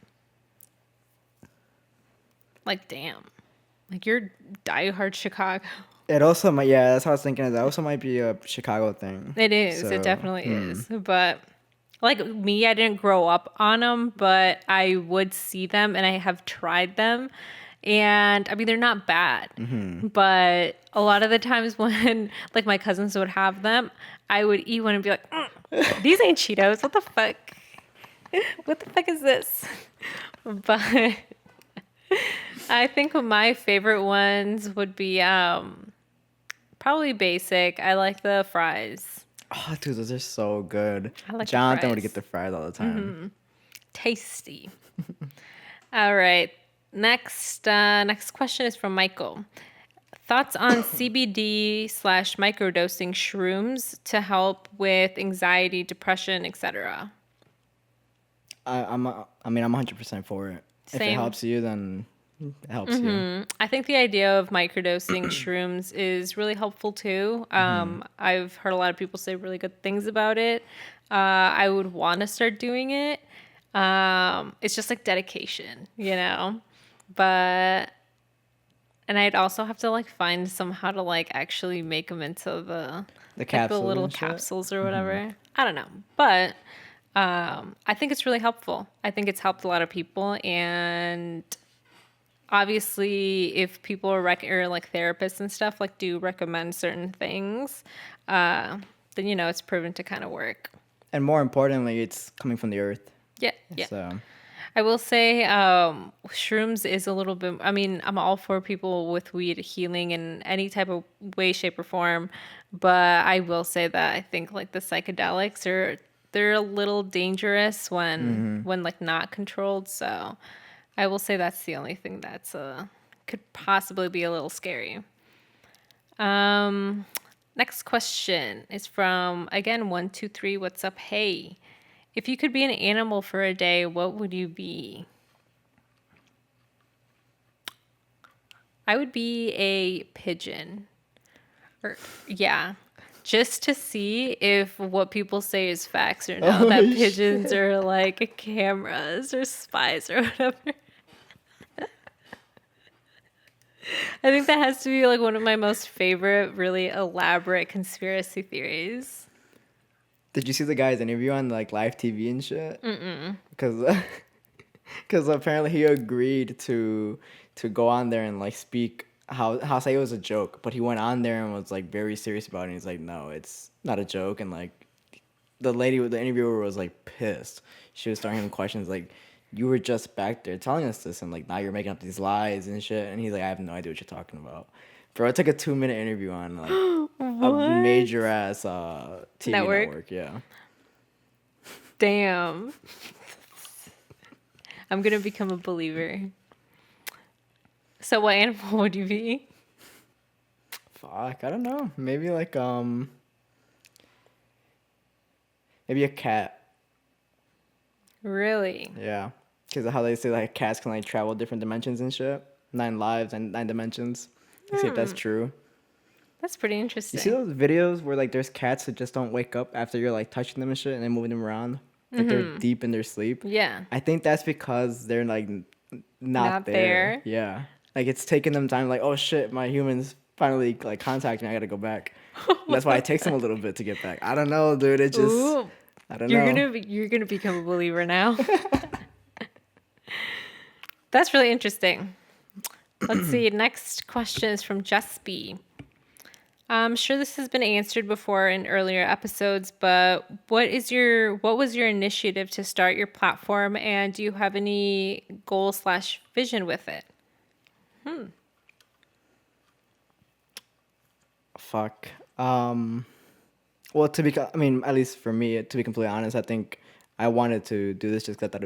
Like, damn. Like, you're diehard Chicago. It also might, yeah, that's how I was thinking. That also might be a Chicago thing. It is. So, It definitely is. But like me, I didn't grow up on them, but I would see them and I have tried them. And I mean, they're not bad, but a lot of the times when like my cousins would have them, I would eat one and be like, these ain't Cheetos. What the fuck? What the fuck is this? But I think my favorite ones would be probably basic. I like the fries. Oh, dude, those are so good. I like the Jonathan would fries. get the fries all the time. Tasty. All right. Next question is from Michael. Thoughts on CBD / microdosing shrooms to help with anxiety, depression, etc. I'm 100% for it. If it Same. helps you, then it helps you. I think the idea of microdosing shrooms is really helpful too. I've heard a lot of people say really good things about it. I would want to start doing it. It's just like dedication, you know? And I'd also have to like find somehow to like actually make them into the capsules little and shit? capsules or whatever. I don't know, but I think it's really helpful. I think it's helped a lot of people, and obviously, if people are or like therapists and stuff like do recommend certain things, then you know it's proven to kind of work. And more importantly, it's coming from the earth. Yeah. So I will say shrooms is a little bit, I mean, I'm all for people with weed healing in any type of way, shape, or form. But I will say that I think like the psychedelics they're a little dangerous when like not controlled. So I will say that's the only thing that's could possibly be a little scary. Next question is from, again, 123, what's up? Hey. If you could be an animal for a day, what would you be? I would be a pigeon. Just to see if what people say is facts or not. That pigeons are like cameras or spies or whatever. I think that has to be like one of my most favorite, really elaborate conspiracy theories. did you see the guy's interview on like live TV and shit? Because apparently he agreed to go on there and like speak how say it was a joke, but he went on there and was like very serious about it. And he's like, no, it's not a joke. And like the interviewer was like pissed. She was starting him questions like, you were just back there telling us this, and like now you're making up these lies and shit. And he's like, I have no idea what you're talking about. Bro, it took a 2-minute interview on like a major ass TV network. Yeah. Damn. I'm gonna become a believer. So what animal would you be? Fuck, I don't know. Maybe like maybe a cat. Really? Yeah. Because of how they say like cats can like travel different dimensions and shit. 9 lives and 9 dimensions. You see if that's true. That's pretty interesting. You see those videos where like there's cats that just don't wake up after you're like touching them and shit and then moving them around? Like they're deep in their sleep. Yeah. I think that's because they're like not there. Yeah. Like it's taking them time like, oh shit, my humans finally like contact me, I gotta go back. That's why it takes them a little bit to get back. I don't know, dude. It just Ooh. I don't know. You're gonna become a believer now. That's really interesting. Let's see. Next question is from Jusby. I'm sure this has been answered before in earlier episodes, but what was your initiative to start your platform, and do you have any goal / vision with it? Fuck. Well, at least for me, to be completely honest, I think I wanted to do this just because I thought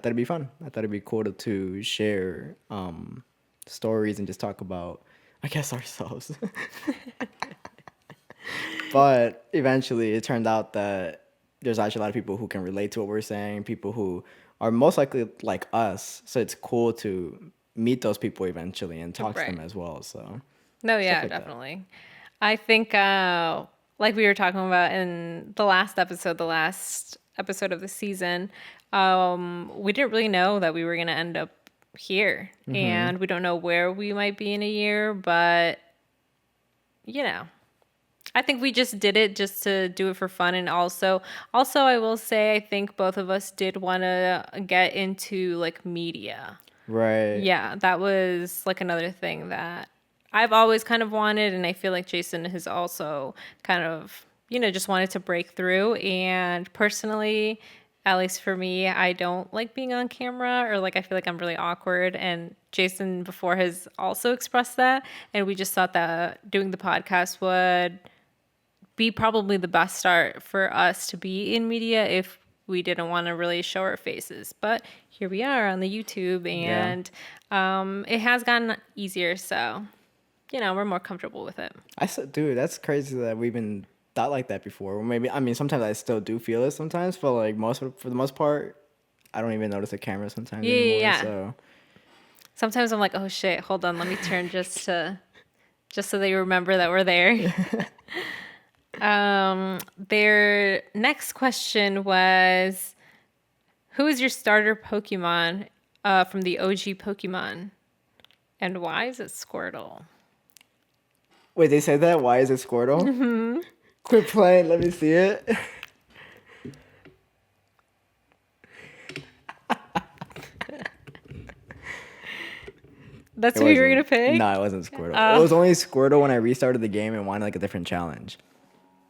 it'd be fun. I thought it'd be cool to share stories and just talk about, I guess, ourselves. But eventually it turned out that there's actually a lot of people who can relate to what we're saying, people who are most likely like us. So it's cool to meet those people eventually and talk to them as well. So No, yeah, like definitely. I think like we were talking about in the last episode of the season, we didn't really know that we were going to end up here. And we don't know where we might be in a year, but you know, I think we just did it just to do it for fun. And also I will say, I think both of us did want to get into like media. Right. Yeah, that was like another thing that I've always kind of wanted. And I feel like Jason has also kind of, just wanted to break through. And personally, at least for me, I don't like being on camera, or like I feel like I'm really awkward. And Jason before has also expressed that. And we just thought that doing the podcast would be probably the best start for us to be in media if we didn't want to really show our faces. But here we are on the YouTube, and it has gotten easier. So, we're more comfortable with it. I said, dude, that's crazy that we've been thought like that before. Or maybe, I mean, sometimes I still do feel it sometimes, but like for the most part, I don't even notice the camera sometimes anymore. Yeah. So Sometimes I'm like, oh shit, hold on, let me turn just so they remember that we're there. Their next question was, who is your starter Pokemon from the OG Pokemon? And why is it Squirtle? wait, they said that? Why is it Squirtle? Mm-hmm. Quit playing. Let me see it. That's who you were going to pick? No, it wasn't Squirtle. It was only Squirtle when I restarted the game and wanted like a different challenge.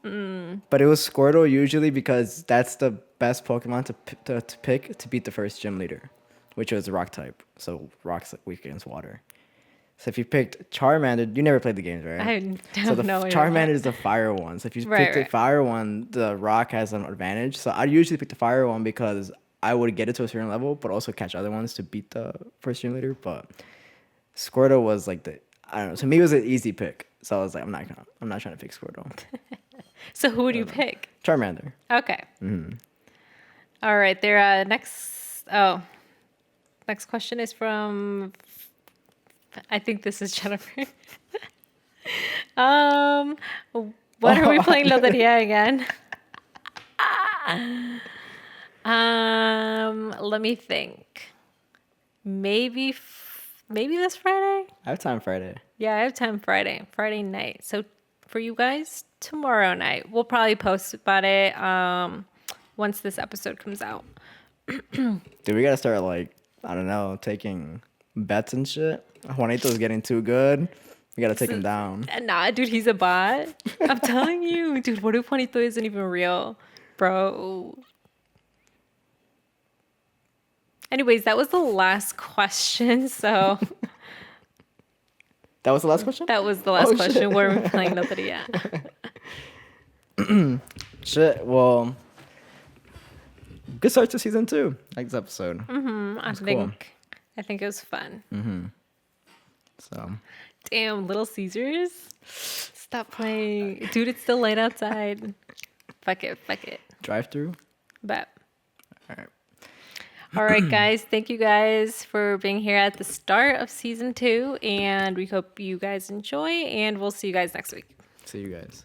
But it was Squirtle usually because that's the best Pokemon to pick to beat the first gym leader, which was rock type. So rock's weak against water. So if you picked Charmander, you never played the games, right? I don't so the know. Charmander is the fire one. So if you pick the fire one, the rock has an advantage. So I usually pick the fire one because I would get it to a certain level, but also catch other ones to beat the first gym leader. But Squirtle was like I don't know. To me, it was an easy pick. So I was like, I'm not trying to pick Squirtle. So who would you pick? Charmander. Okay. Mm-hmm. All right. Their next question is from, I think this is Jennifer. What are we playing Loteria again? Let me think. Maybe this Friday? I have time Friday. Yeah, I have time Friday night. So for you guys, tomorrow night. We'll probably post about it once this episode comes out. Dude, we gotta start like, I don't know, taking bets and shit. Juanito's getting too good. We gotta take him down. Nah, dude, he's a bot. I'm telling you. Dude, what if Juanito isn't even real? Bro. Anyways, that was the last question, so... That was the last question? That was the last question. Shit. Where are we playing Loteria? Shit, well... Good start to season 2. Next episode. I think it was fun. So... Damn, Little Caesars? Stop playing. Dude, it's still light outside. Fuck it. Drive through? Bet. Alright. All right, guys. Thank you guys for being here at the start of season 2. And we hope you guys enjoy. And we'll see you guys next week. See you guys.